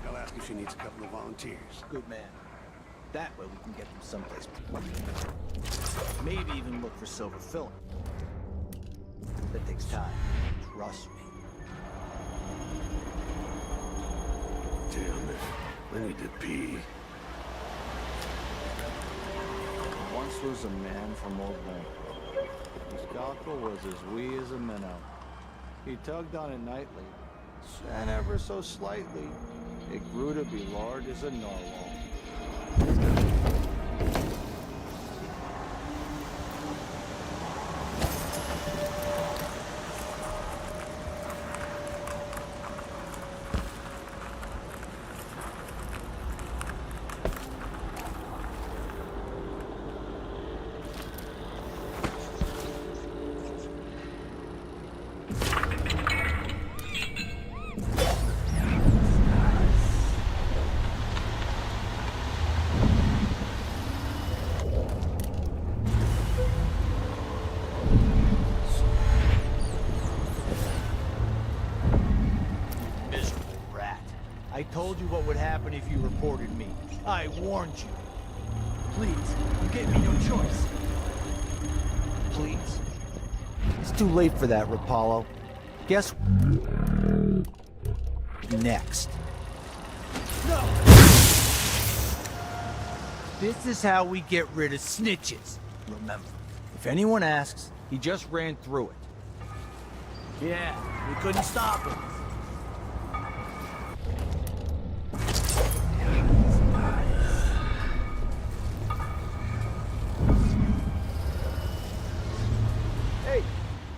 I'll ask if she needs a couple of volunteers. Good man. That way we can get them someplace. Maybe even look for silver filling. That takes time. Trust me. Damn it. I need to pee. Once was a man from Old Home. His cockle was as wee as a minnow. He tugged on it nightly, and ever so slightly, it grew to be large as a narwhal. I told you what would happen if you reported me. I warned you. Please, you gave me no choice. Please. It's too late for that, Rapallo. Guess... next. No! This is how we get rid of snitches. Remember, if anyone asks, he just ran through it. Yeah, we couldn't stop him. Hey,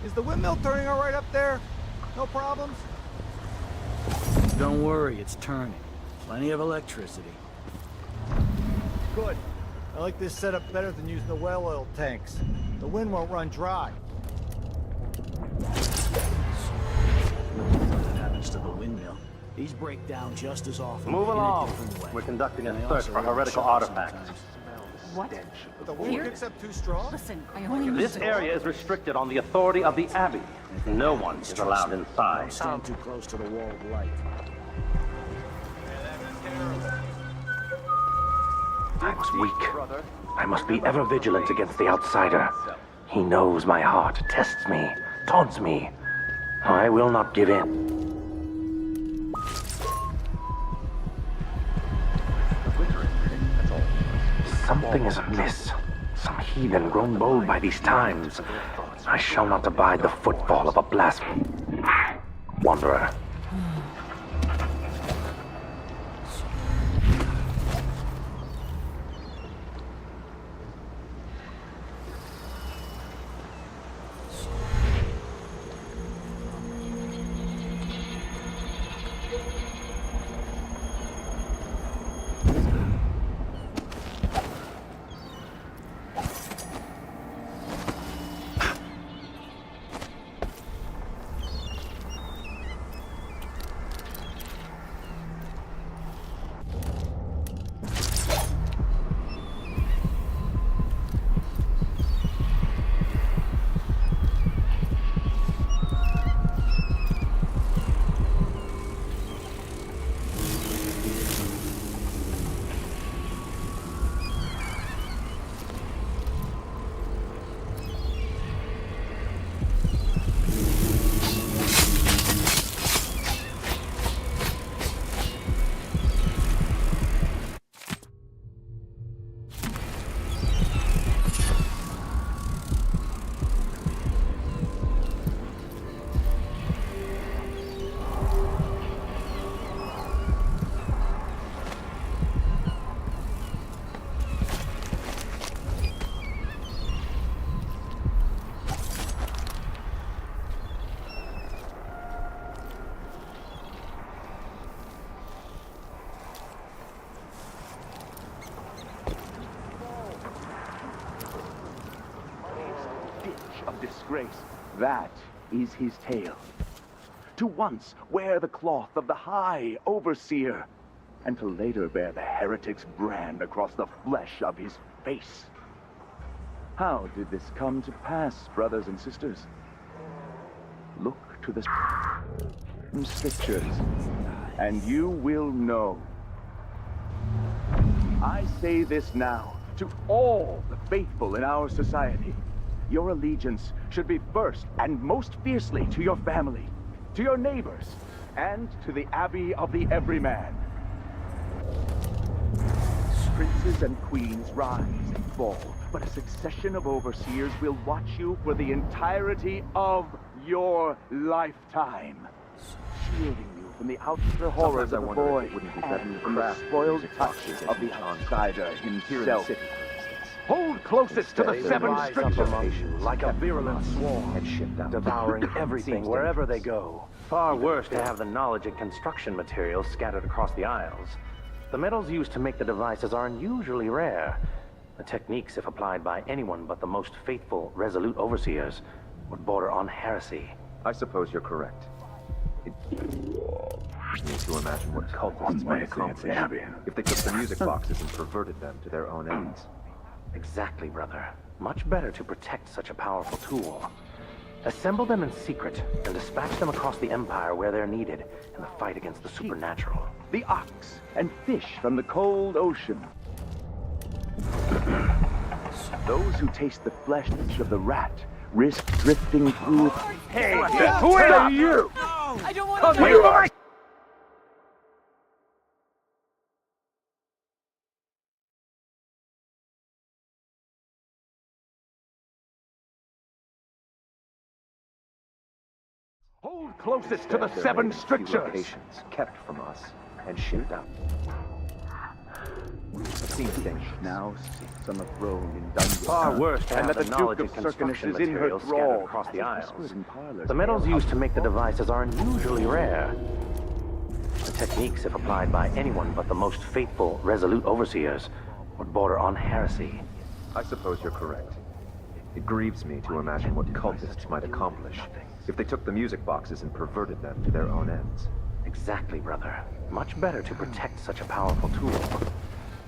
is the windmill turning all right up there? No problems? Don't worry, it's turning. Plenty of electricity. Good. I like this setup better than using the well oil tanks. The wind won't run dry. Something happens to the windmill. These break down just as often. Move in a along. different way. We're conducting And a they search also for have heretical shots artifacts. sometimes. What? But the wind picks up 2 straws? Listen, I only This area is restricted on the authority of the Abbey. No one is allowed Don't inside. stand too close to the wall of light. I was weak. I must be ever vigilant against the outsider. He knows my heart, tests me, taunts me. I will not give in. Something is amiss. Some heathen grown bold by these times. I shall not abide the footfall of a blasphemy. Wanderer. disgrace. That is his tale. To once wear the cloth of the High Overseer, and to later bear the heretic's brand across the flesh of his face. How did this come to pass, brothers and sisters? Look to the strictures, and you will know. I say this now to all the faithful in our society. Your allegiance should be first and most fiercely to your family, to your neighbors, and to the Abbey of the Everyman. Princes and queens rise and fall, but a succession of overseers will watch you for the entirety of your lifetime, shielding you from the outer horrors of the void and from the spoiled touch of the outsider himself. Hold closest to the seven strictures like a virulent swarm and shipped out, devouring everything wherever they go. Far worse to have the knowledge and construction materials scattered across the Isles. The metals used to make the devices are unusually rare. The techniques, if applied by anyone but the most faithful, resolute overseers, would border on heresy. I suppose you're correct. It need to imagine what cultists might accomplish if they took the music boxes and perverted them to their own ends. Exactly, brother. Much better to protect such a powerful tool. Assemble them in secret and dispatch them across the Empire where they're needed in the fight against the supernatural. The ox and fish from the cold ocean. Those who taste the flesh of the rat risk drifting through... Hey, who are you? I don't want Come here! Hold closest to the seven strictures. Locations kept from us and shipped out. I've seen things now sits on the throne in dungeons. Far worse to and have that the the knowledge Duke of of construction Circus is in her materials scattered thrall across the Isles. parlors. The metals used to make the devices are unusually rare. The techniques, if applied by anyone but the most faithful, resolute overseers, would border on heresy. I suppose you're correct. It grieves me to imagine what cultists might accomplish if they took the music boxes and perverted them to their own ends. Exactly, brother. Much better to protect such a powerful tool.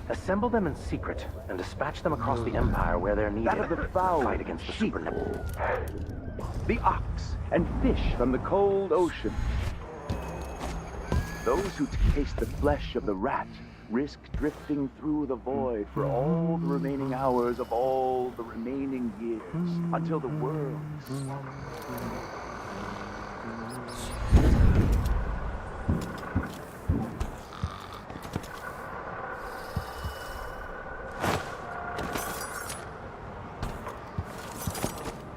Assemble them in secret and dispatch them across the Empire where they're needed That of the foul fight against the supernatural. The ox and fish from the cold ocean. Those who taste the flesh of the rat risk drifting through the void for all the remaining hours of all the remaining years until the world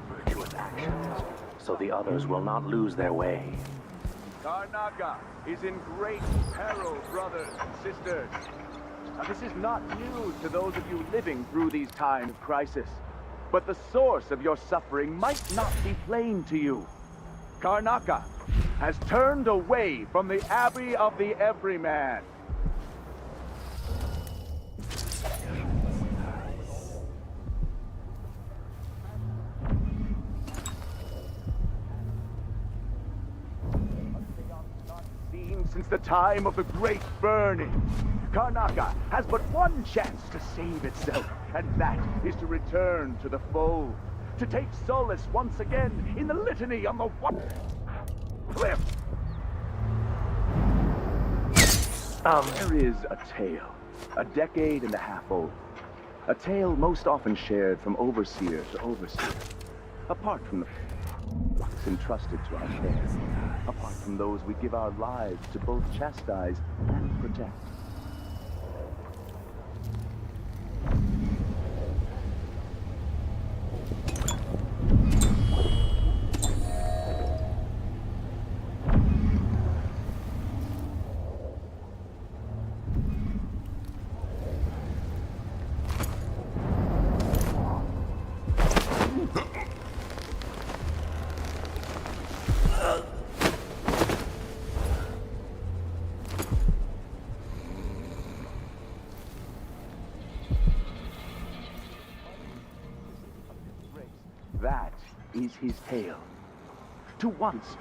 virtuous actions, so the others will not lose their way. Karnaca is in great peril, brothers and sisters. Now, this is not news to those of you living through these times of crisis, but the source of your suffering might not be plain to you. Karnaca has turned away from the Abbey of the Everyman. Since the time of the Great Burning, Karnaca has but one chance to save itself, and that is to return to the fold, to take solace once again in the litany on the cliff. There is a tale, a decade and a half old, a tale most often shared from overseer to overseer, apart from the flocks entrusted to our care. Apart from those we give our lives to both chastise and protect. is his tale. To once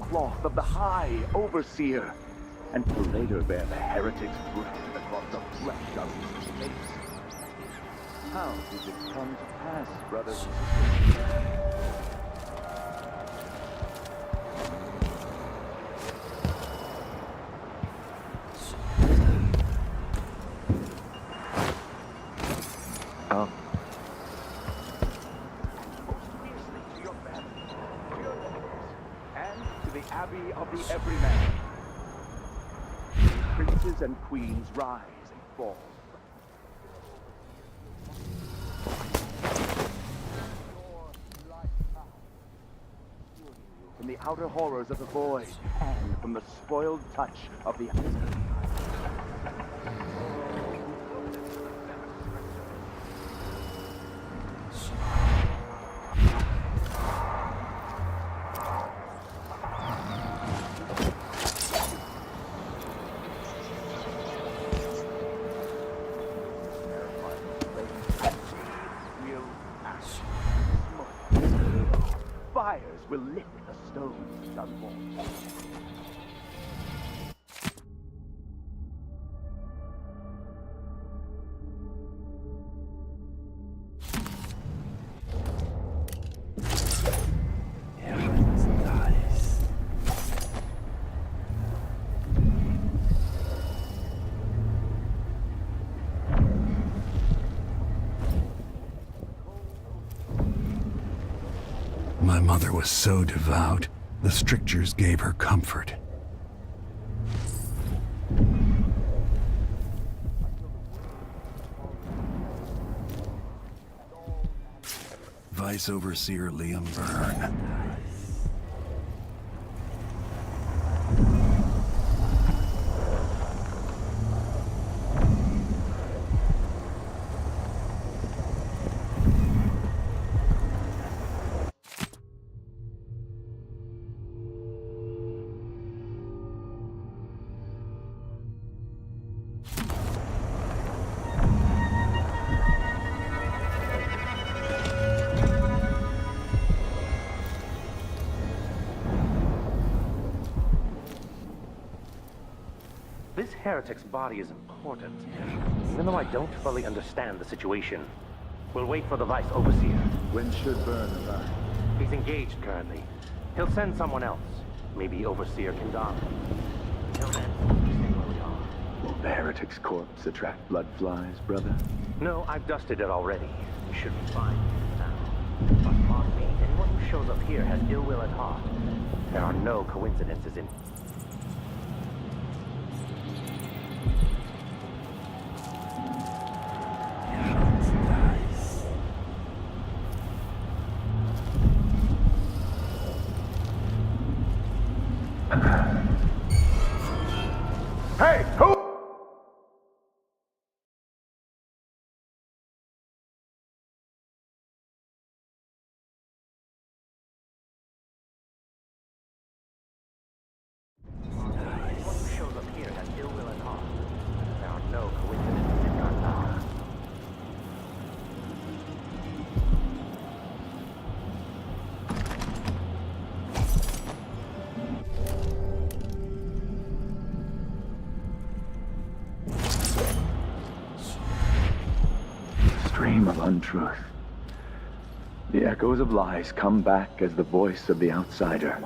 cloth of the High Overseer, and to later bear the heretic's breath across the flesh of his face. How did it come to pass, brothers and sisters? Abbey of the Everyman. Princes and queens rise and fall. From the outer horrors of the void, and from the spoiled touch of the fires will lick the stones of Dunwall. My mother was so devout, the strictures gave her comfort. Vice Overseer Liam Byrne. This heretic's body is important, even though I don't fully understand the situation. We'll wait for the Vice Overseer. When should Byrne arrive? He's engaged currently. He'll send someone else. Maybe Overseer Kendama. Until then, we stay where we are. Will the heretic's corpse attract blood flies, brother? No, I've dusted it already. We should be fine now. But on me, anyone who shows up here has ill will at heart. There are no coincidences in... Hey, who? Anyone who shows up here has ill will at heart. There are no coincidences in Karnaka. Stream of untruth. The echoes of lies come back as the voice of the outsider.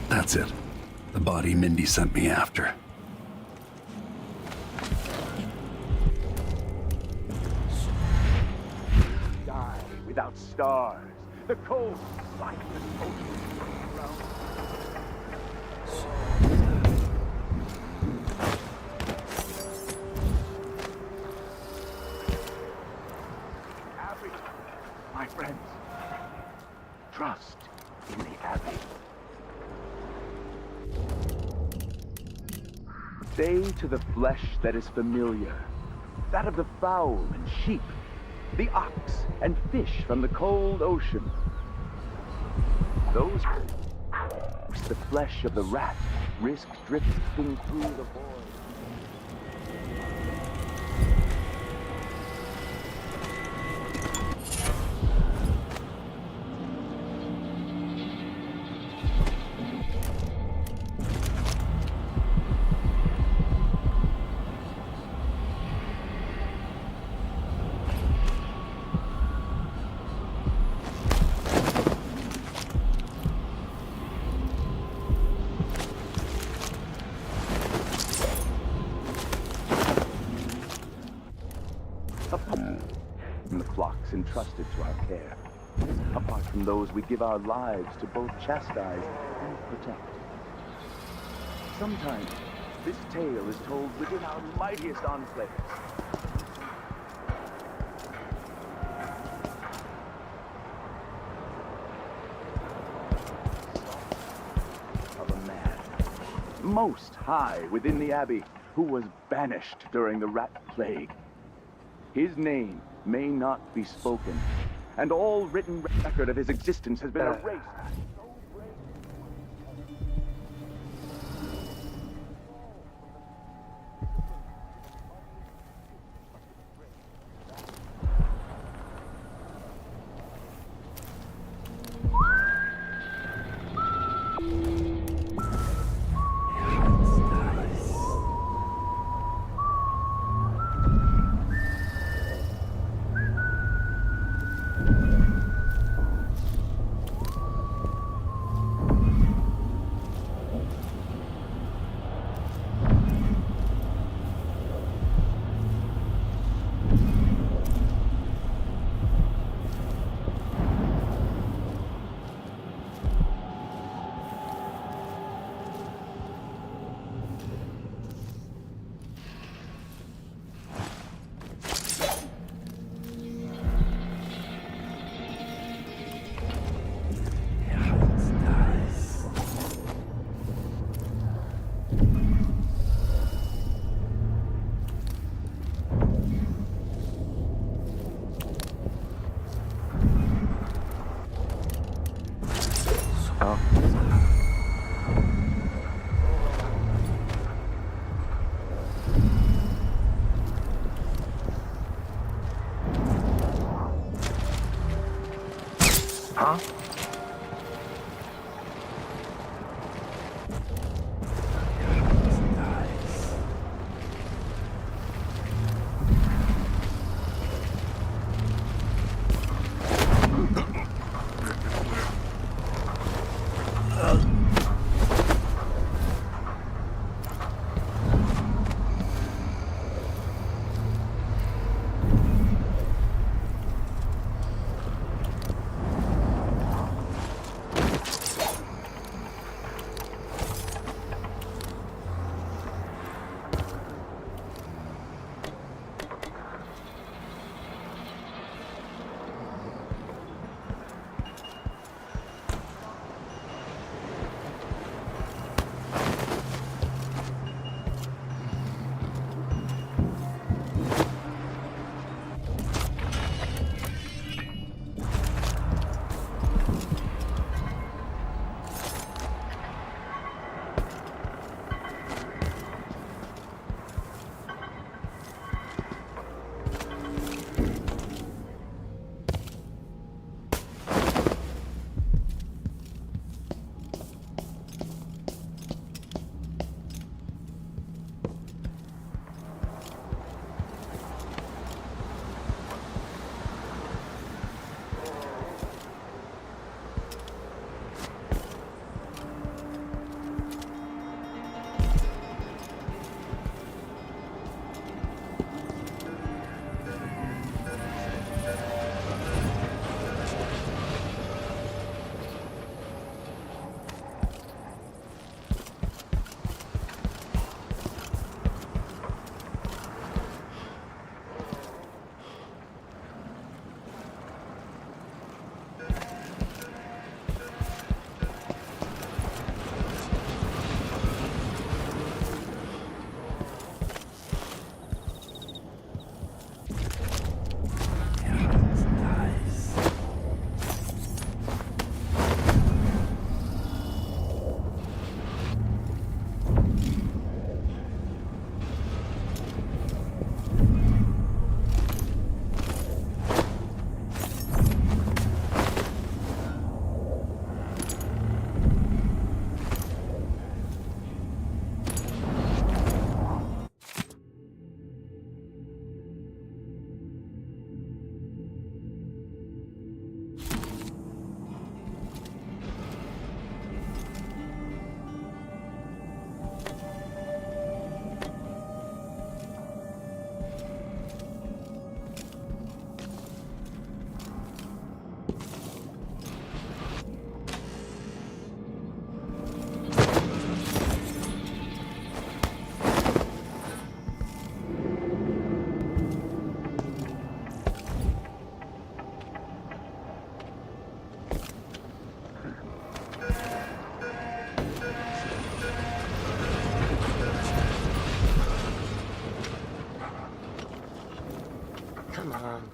That's it. The body Mindy sent me after. Die without stars. The cold, silent ocean around. Abbey, my friends, trust in the Abbey. Say to the flesh that is familiar, that of the fowl and sheep, the ox and fish from the cold ocean. Those, the flesh of the rat, risks drifting through the void. From the flocks entrusted to our care. Apart from those we give our lives to both chastise and protect. Sometimes this tale is told within our mightiest enclaves. Of a man, most high within the Abbey, who was banished during the rat plague. His name may not be spoken, and all written record of his existence has been erased. Huh?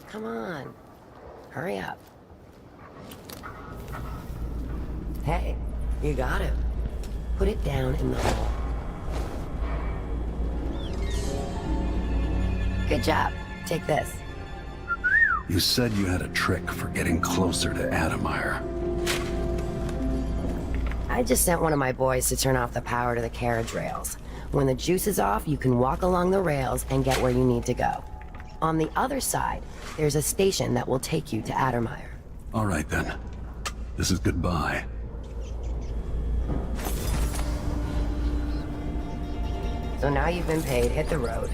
come on. Hurry up. Hey, you got it. Put it down in the hole. Good job. Take this. You said you had a trick for getting closer to Adamire. I just sent one of my boys to turn off the power to the carriage rails. When the juice is off, you can walk along the rails and get where you need to go. On the other side, there's a station that will take you to Adamire. All right then. This is goodbye. So now you've been paid, hit the road.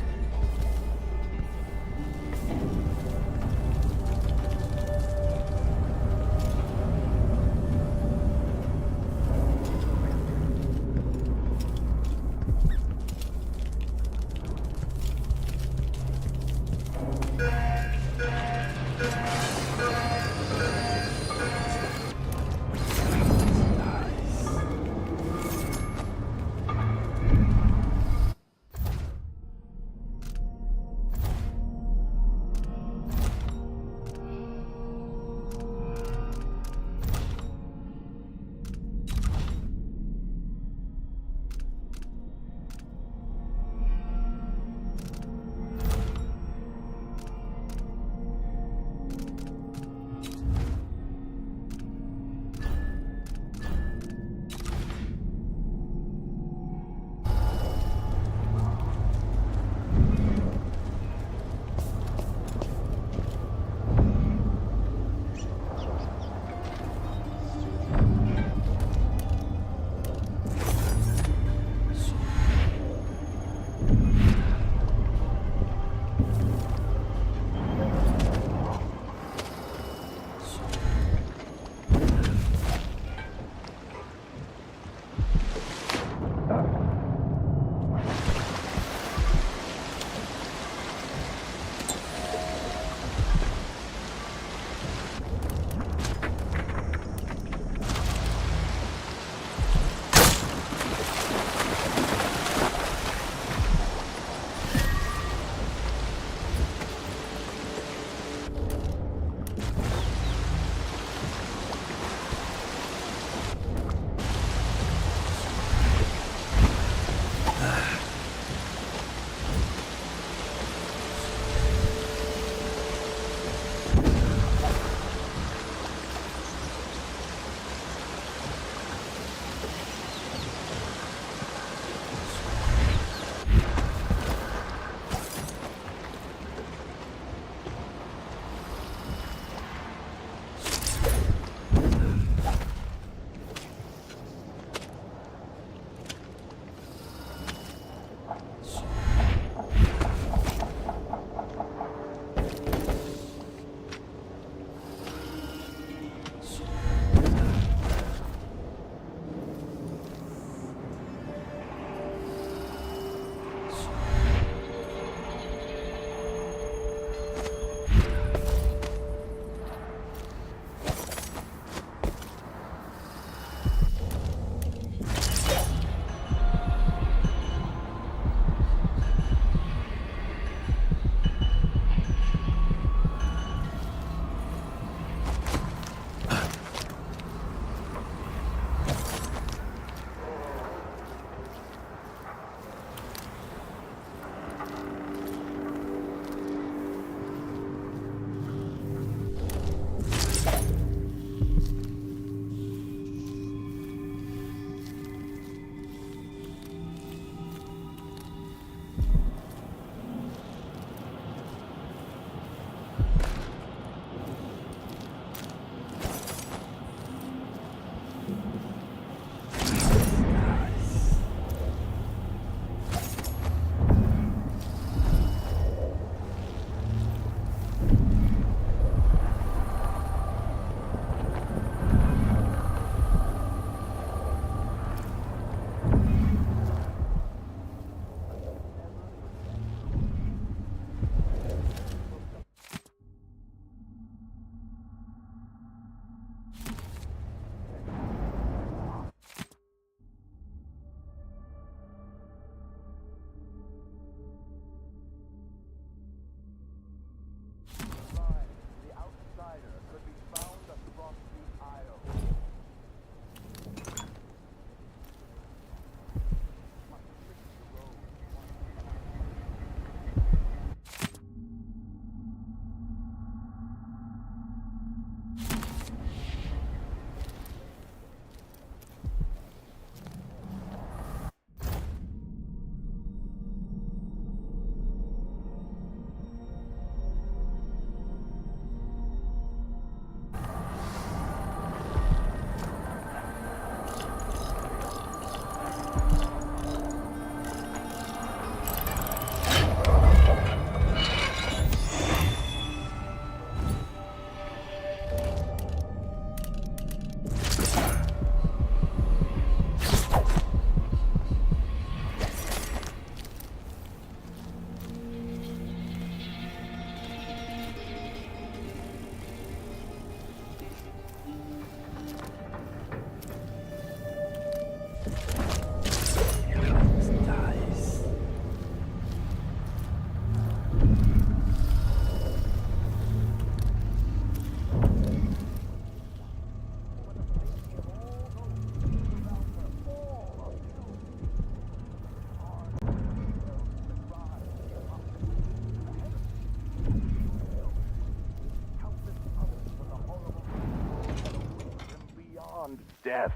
and death.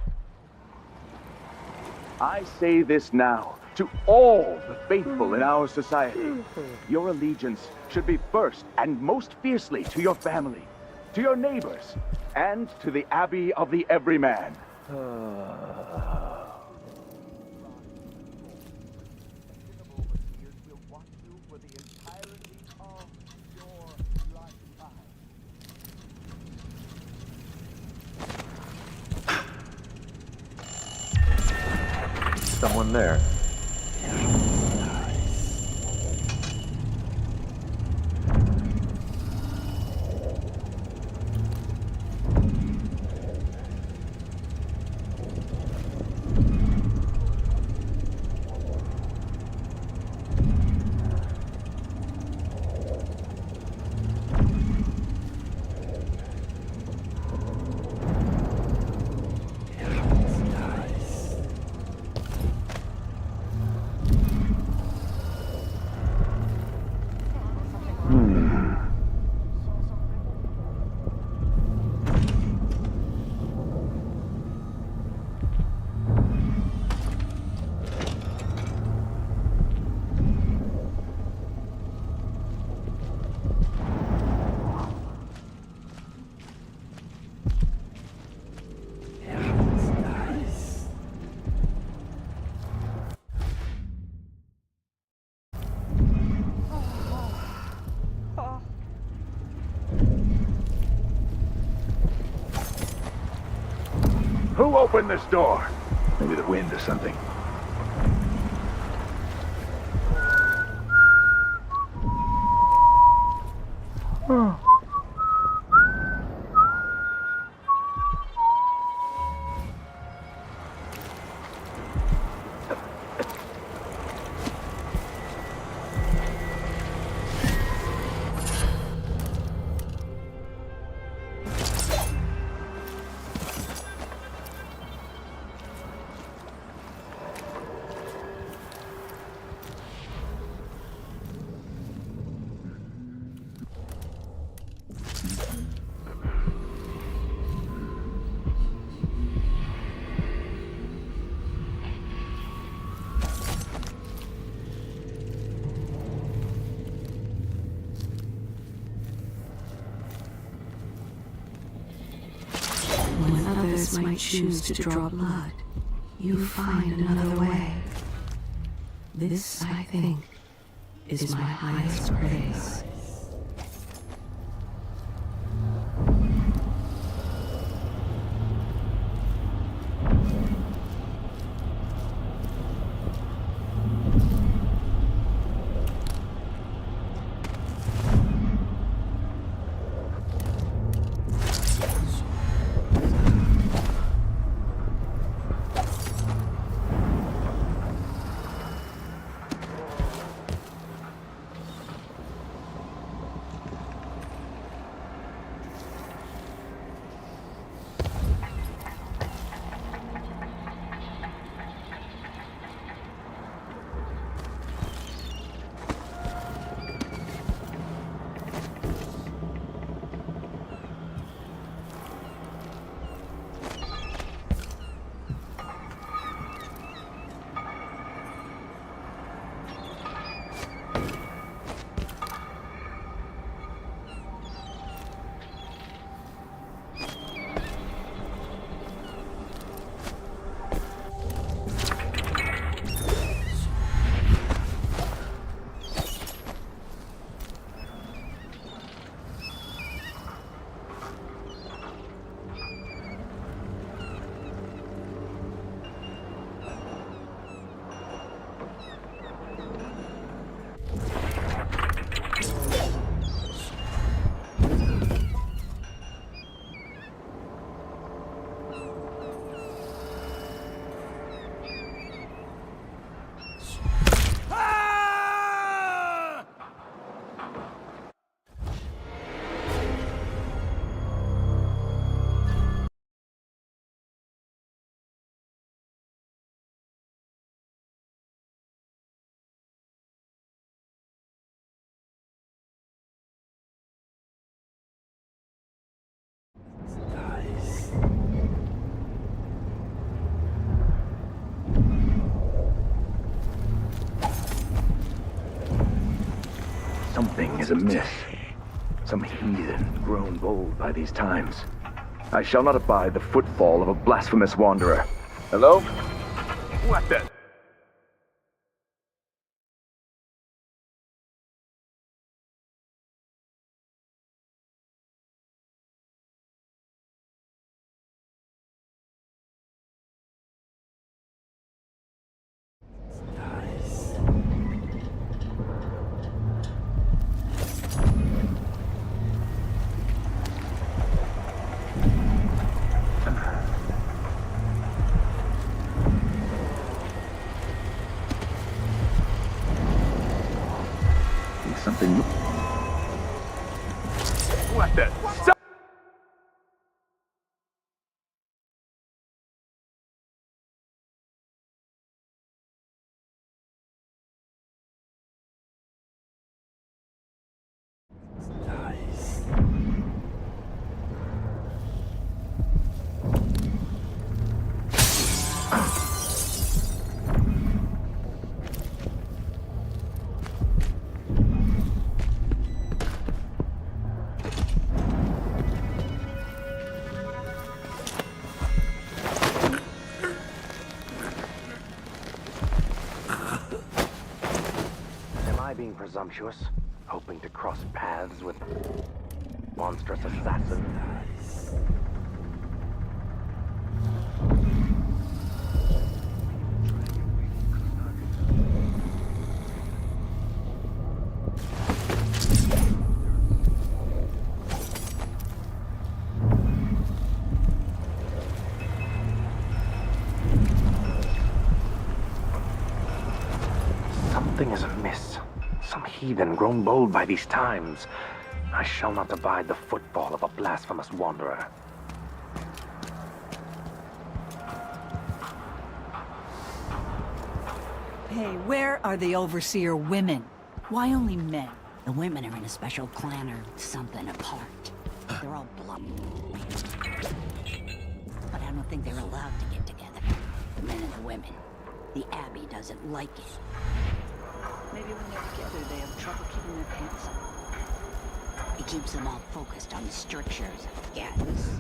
I say this now to all the faithful in our society. Your allegiance should be first and most fiercely to your family, to your neighbors, and to the Abbey of the Everyman. Someone there. Who opened this door? Maybe the wind or something. When others might choose to draw blood, you find another way. This, I think, is my highest praise. Something is amiss. Some heathen grown bold by these times. I shall not abide the footfall of a blasphemous wanderer. Hello? What the? Something. What the? Am I being presumptuous? Hoping to cross paths with monstrous assassin? Something is amiss. Some heathen grown bold by these times. I shall not abide the footfall of a blasphemous wanderer. Hey, where are the overseer women? Why only men? The women are in a special clan or something apart. They're all blood. But I don't think they're allowed to get together. The men and the women. The Abbey doesn't like it. Maybe when they're together, they have trouble keeping their pants on. It keeps them all focused on the strictures, I guess.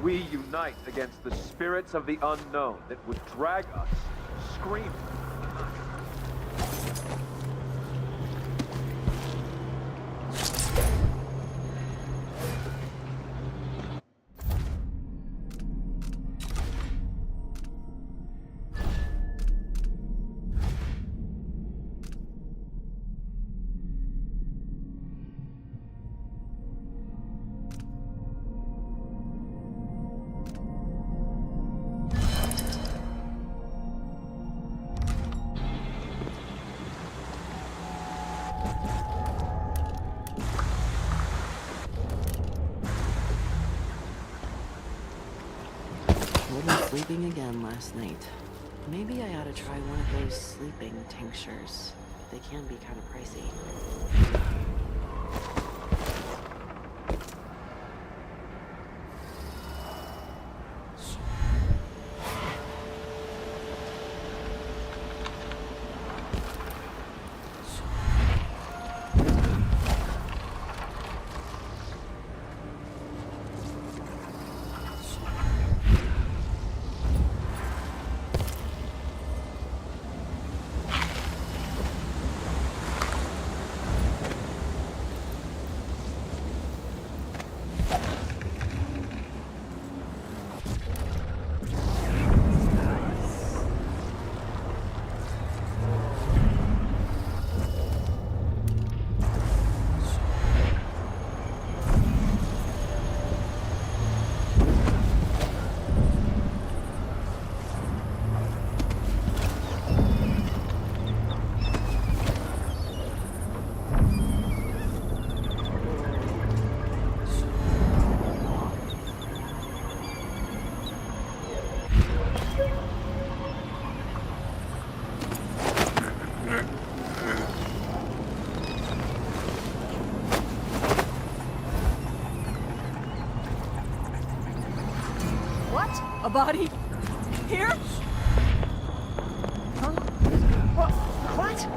We unite against the spirits of the unknown that would drag us, screaming. told me sleeping again last night. Maybe I ought to try one of those sleeping tinctures. They can be kind of pricey. A body? Here? Huh? What?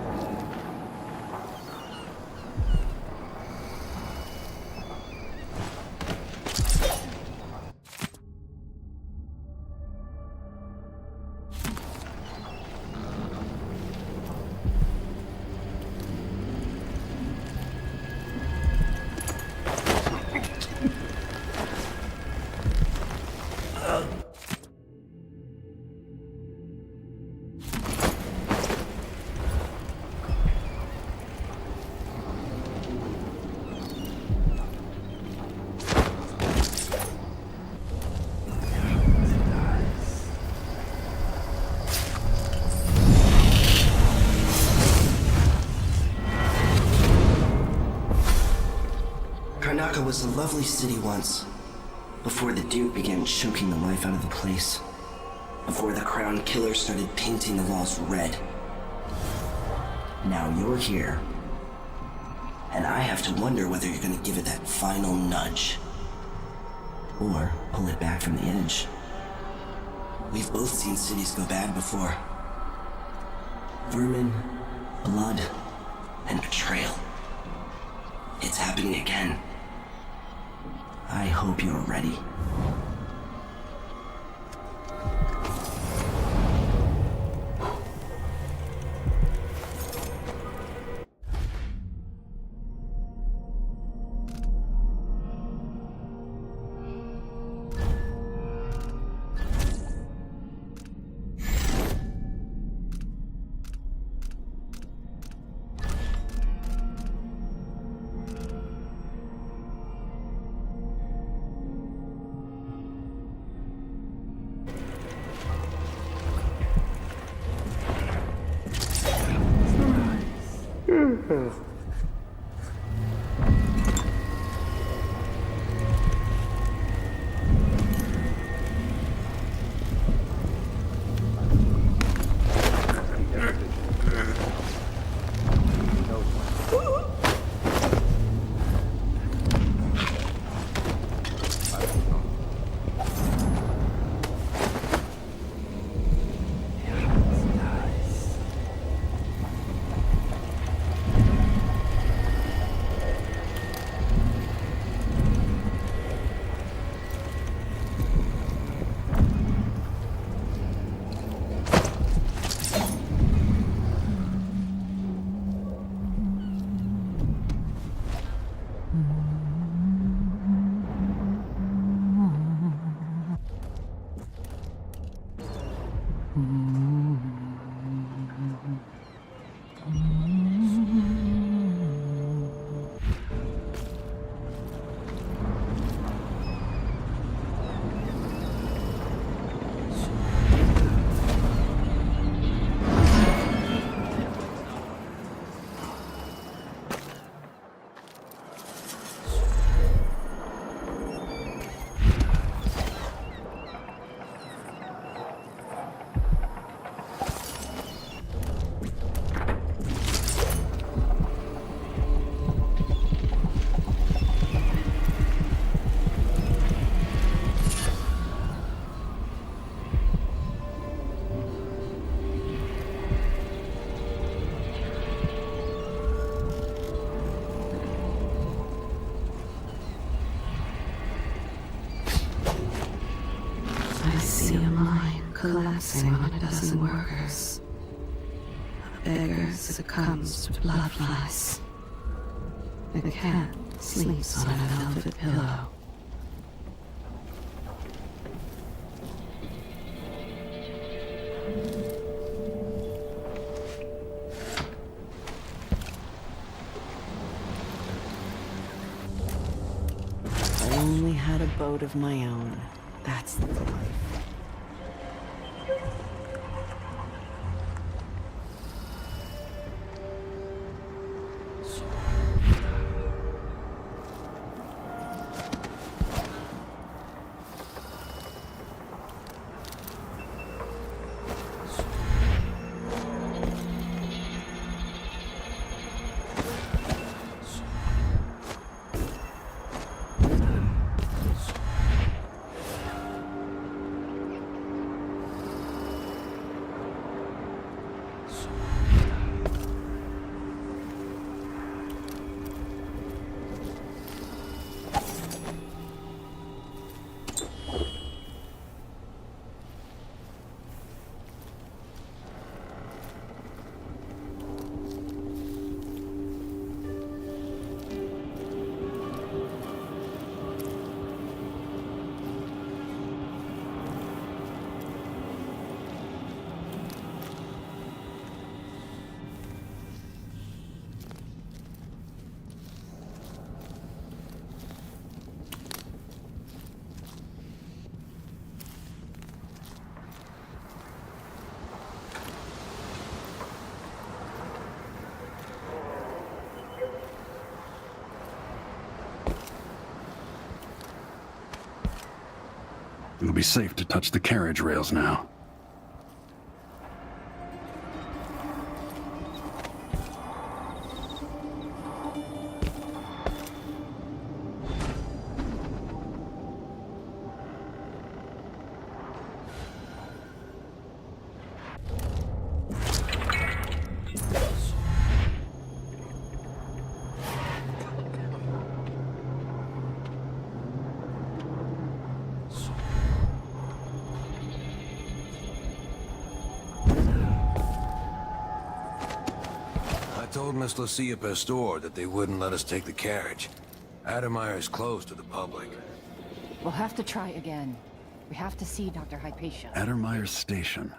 Karnaca was a lovely city once, before the Duke began choking the life out of the place, before the Crown Killer started painting the walls red. Now you're here, and I have to wonder whether you're gonna give it that final nudge, or pull it back from the edge. We've both seen cities go bad before. Vermin, blood, and betrayal. It's happening again. I hope you're ready. I see a mine collapsing on a dozen workers. A beggar succumbs to blood flies. A cat sleeps on a velvet pillow. If I only had a boat of my own. That's the life. It'll be safe to touch the carriage rails now. I told Miss Lucia Pastor that they wouldn't let us take the carriage. Adamire is closed to the public. We'll have to try again. We have to see Dr. Hypatia. Addermire's station.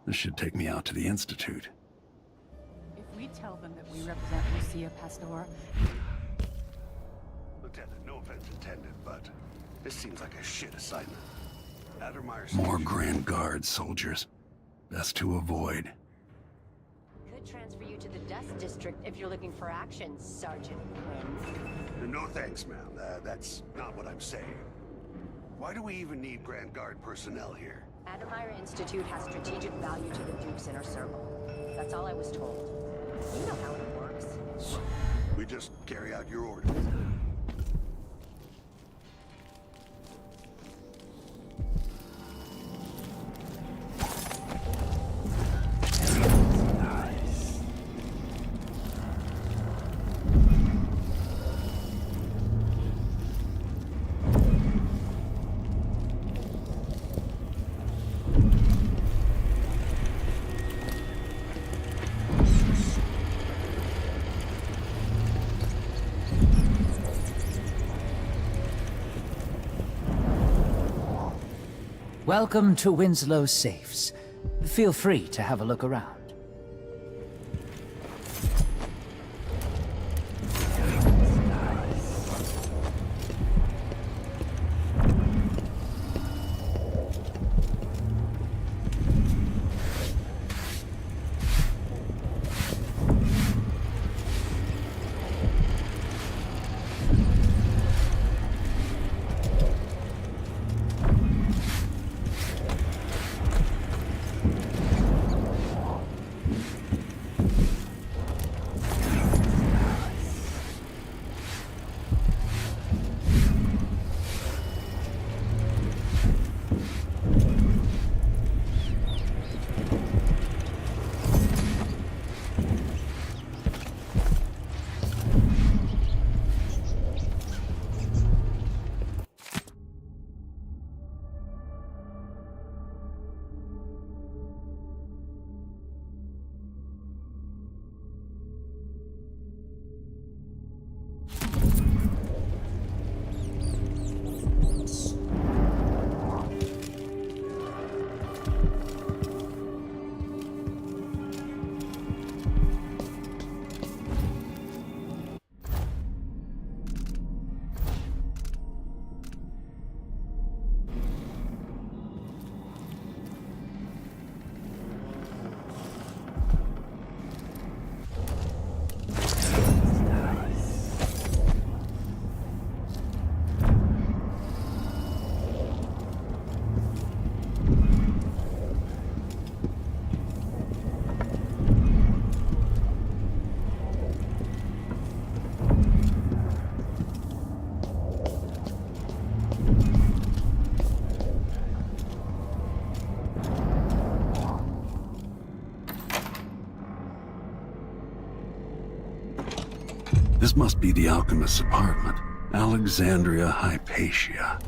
This should take me out to the Institute. If we tell them that we represent Lucia Pastor... Lieutenant, no offense intended, but this seems like a shit assignment. Addermire's more Grand Guard soldiers. Best to avoid. Could transfer you to the Dust District if you're looking for action, Sergeant Quinn. No thanks, ma'am. That's not what I'm saying. Why do we even need Grand Guard personnel here? Adamire Institute has strategic value to the Duke's inner circle. That's all I was told. You know how it works. We just carry out your orders. Welcome to Winslow's Safes. Feel free to have a look around. This must be the alchemist's apartment. Alexandria Hypatia.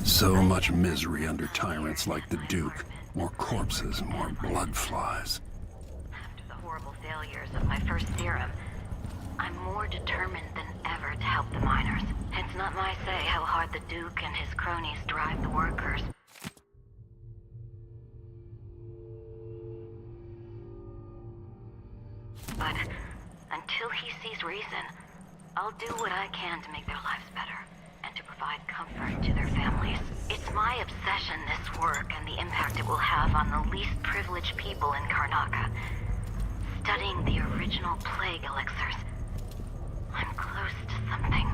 So much misery under tyrants like the Duke. More corpses, more blood flies. After the horrible failures of my first serum, I'm more determined than ever to help the miners. It's not my say how hard the Duke and his cronies drive the workers. But until he sees reason, I'll do what I can to make their lives better and to provide comfort to their families. It's my obsession, this work, and the impact it will have on the least privileged people in Karnaca. Studying the original plague elixirs, I'm close to something.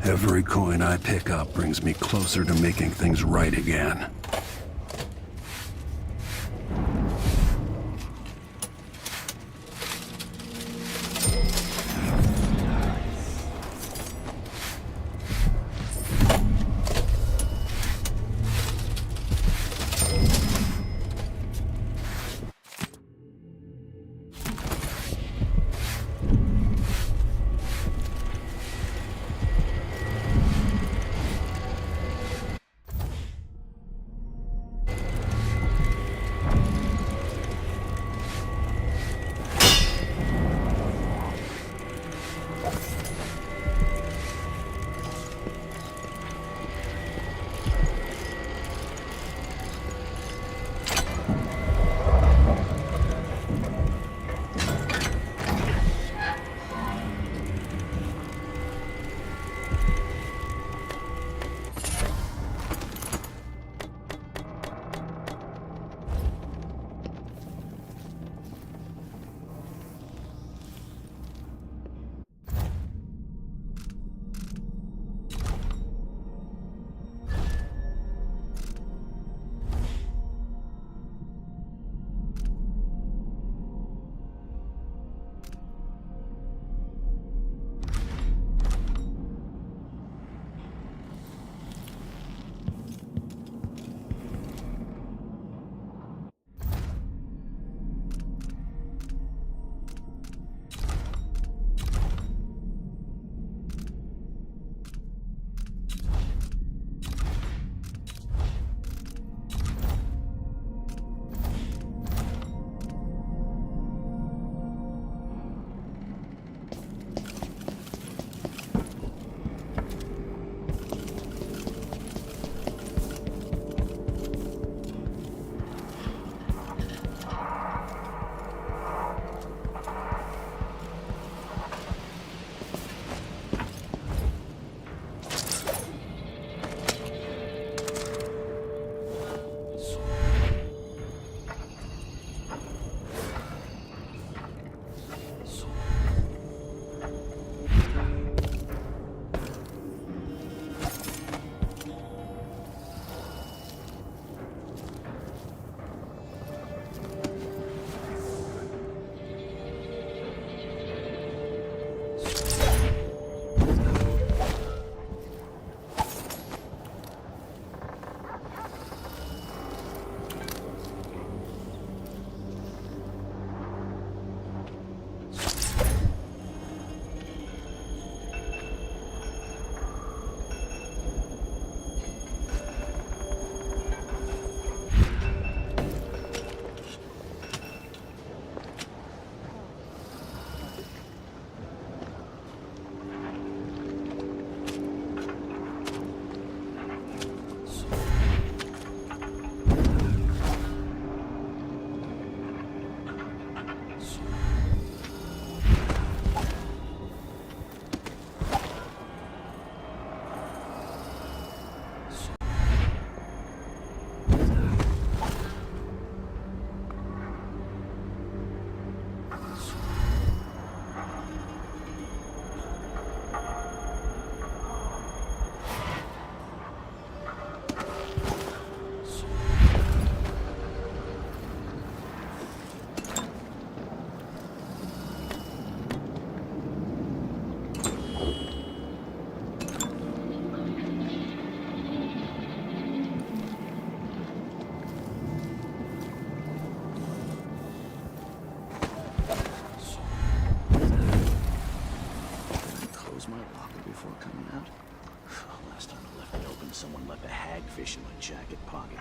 Every coin I pick up brings me closer to making things right again. someone left a hagfish in my jacket pocket.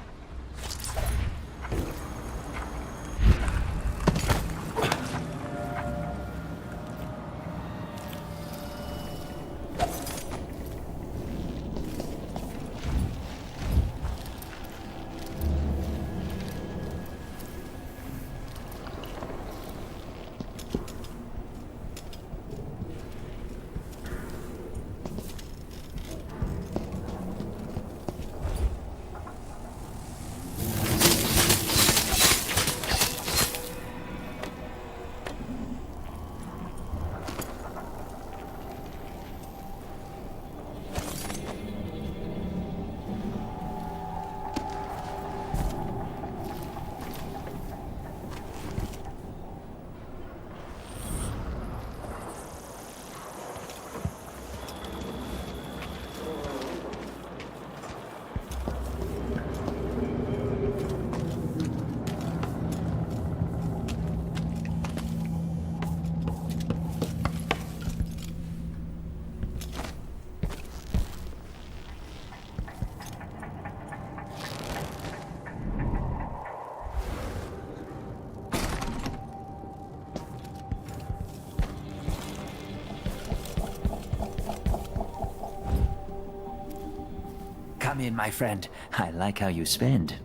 Come in, my friend. I like how you spend.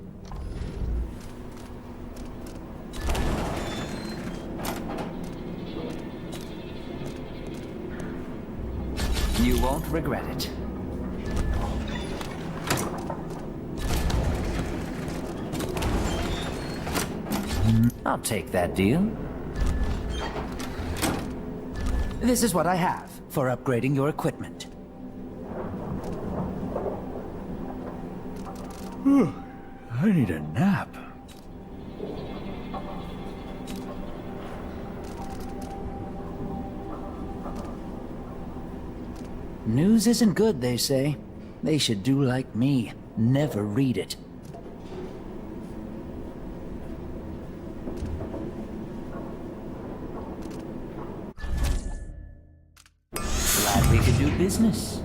You won't regret it. I'll take that deal. This is what I have for upgrading your equipment. I need a nap. News isn't good, they say. They should do like me. Never read it. Glad we could do business.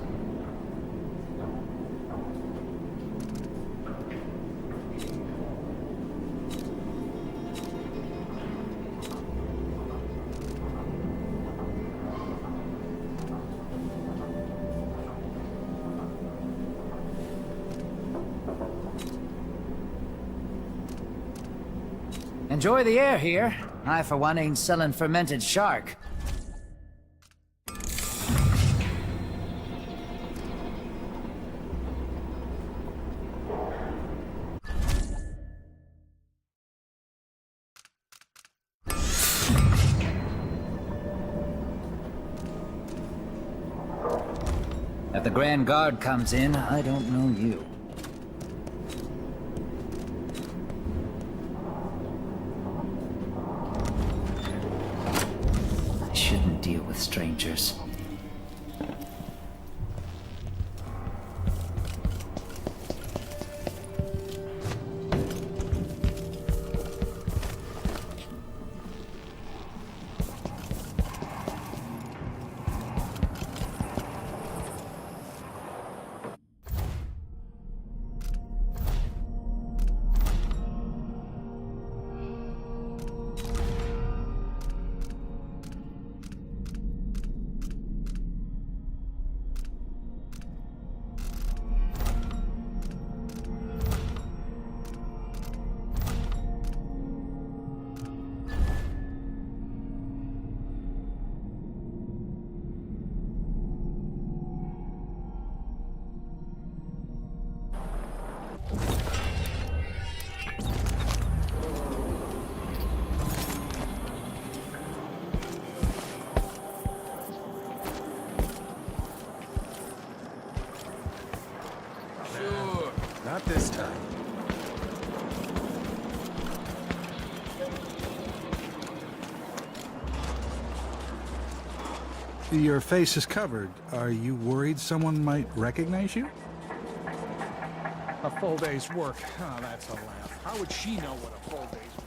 Enjoy the air here. I, for one, ain't selling fermented shark. If the Grand Guard comes in, I don't know you. Deal with strangers. Not this time. Your face is covered. Are you worried someone might recognize you? A full day's work. Oh, that's a laugh. How would she know what a full day's work?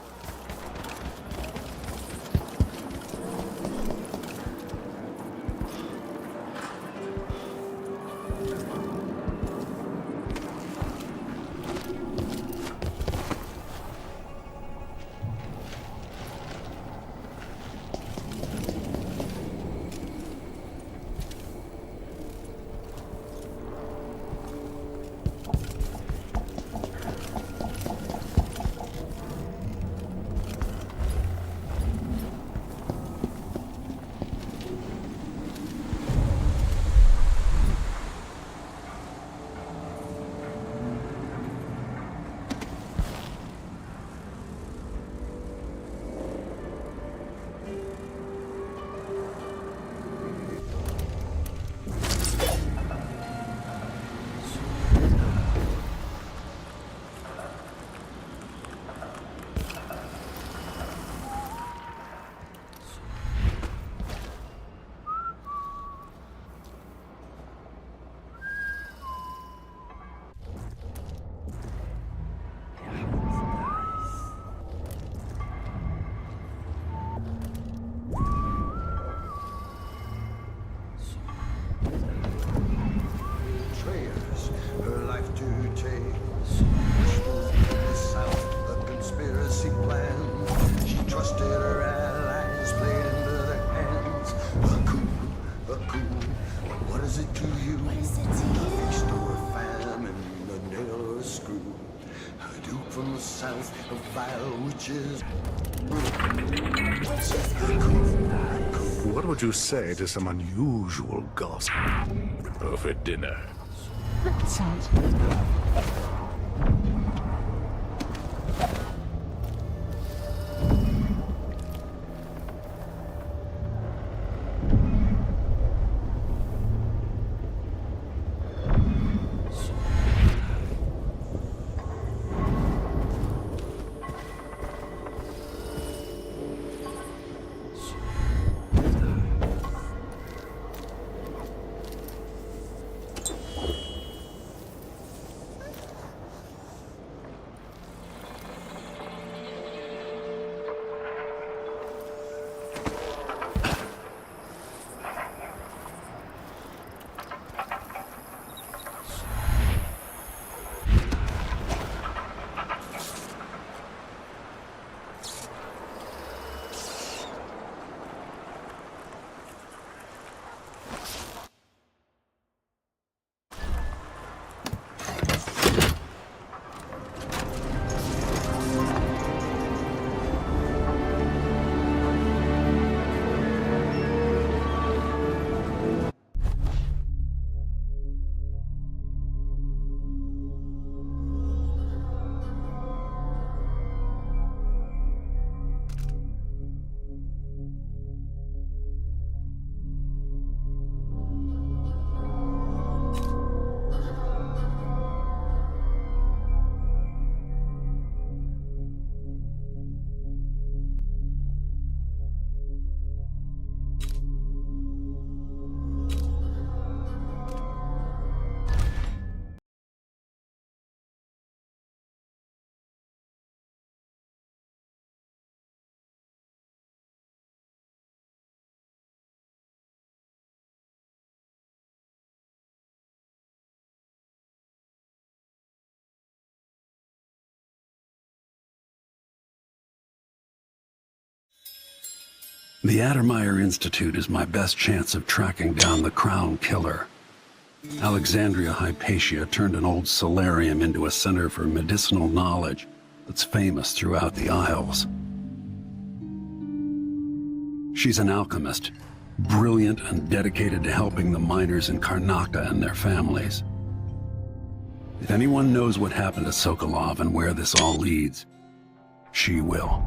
Store fam and the nail screw. A duke from the south of vile witches. What would you say to some unusual gossip over dinner? That sounds The Addermeyer Institute is my best chance of tracking down the Crown Killer. Alexandria Hypatia turned an old solarium into a center for medicinal knowledge that's famous throughout the Isles. She's an alchemist, brilliant and dedicated to helping the miners in Karnaka and their families. If anyone knows what happened to Sokolov and where this all leads, she will.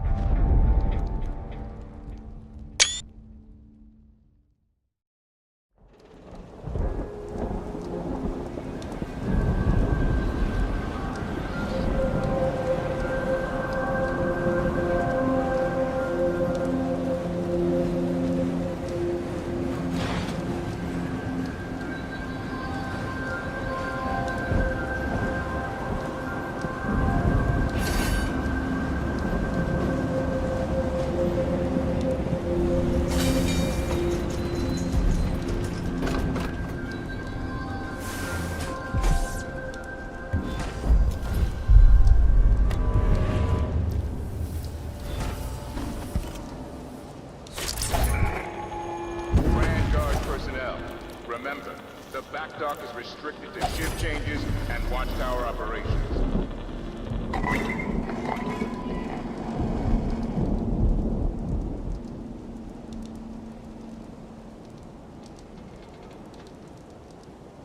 Remember, the back dock is restricted to ship changes and watchtower operations.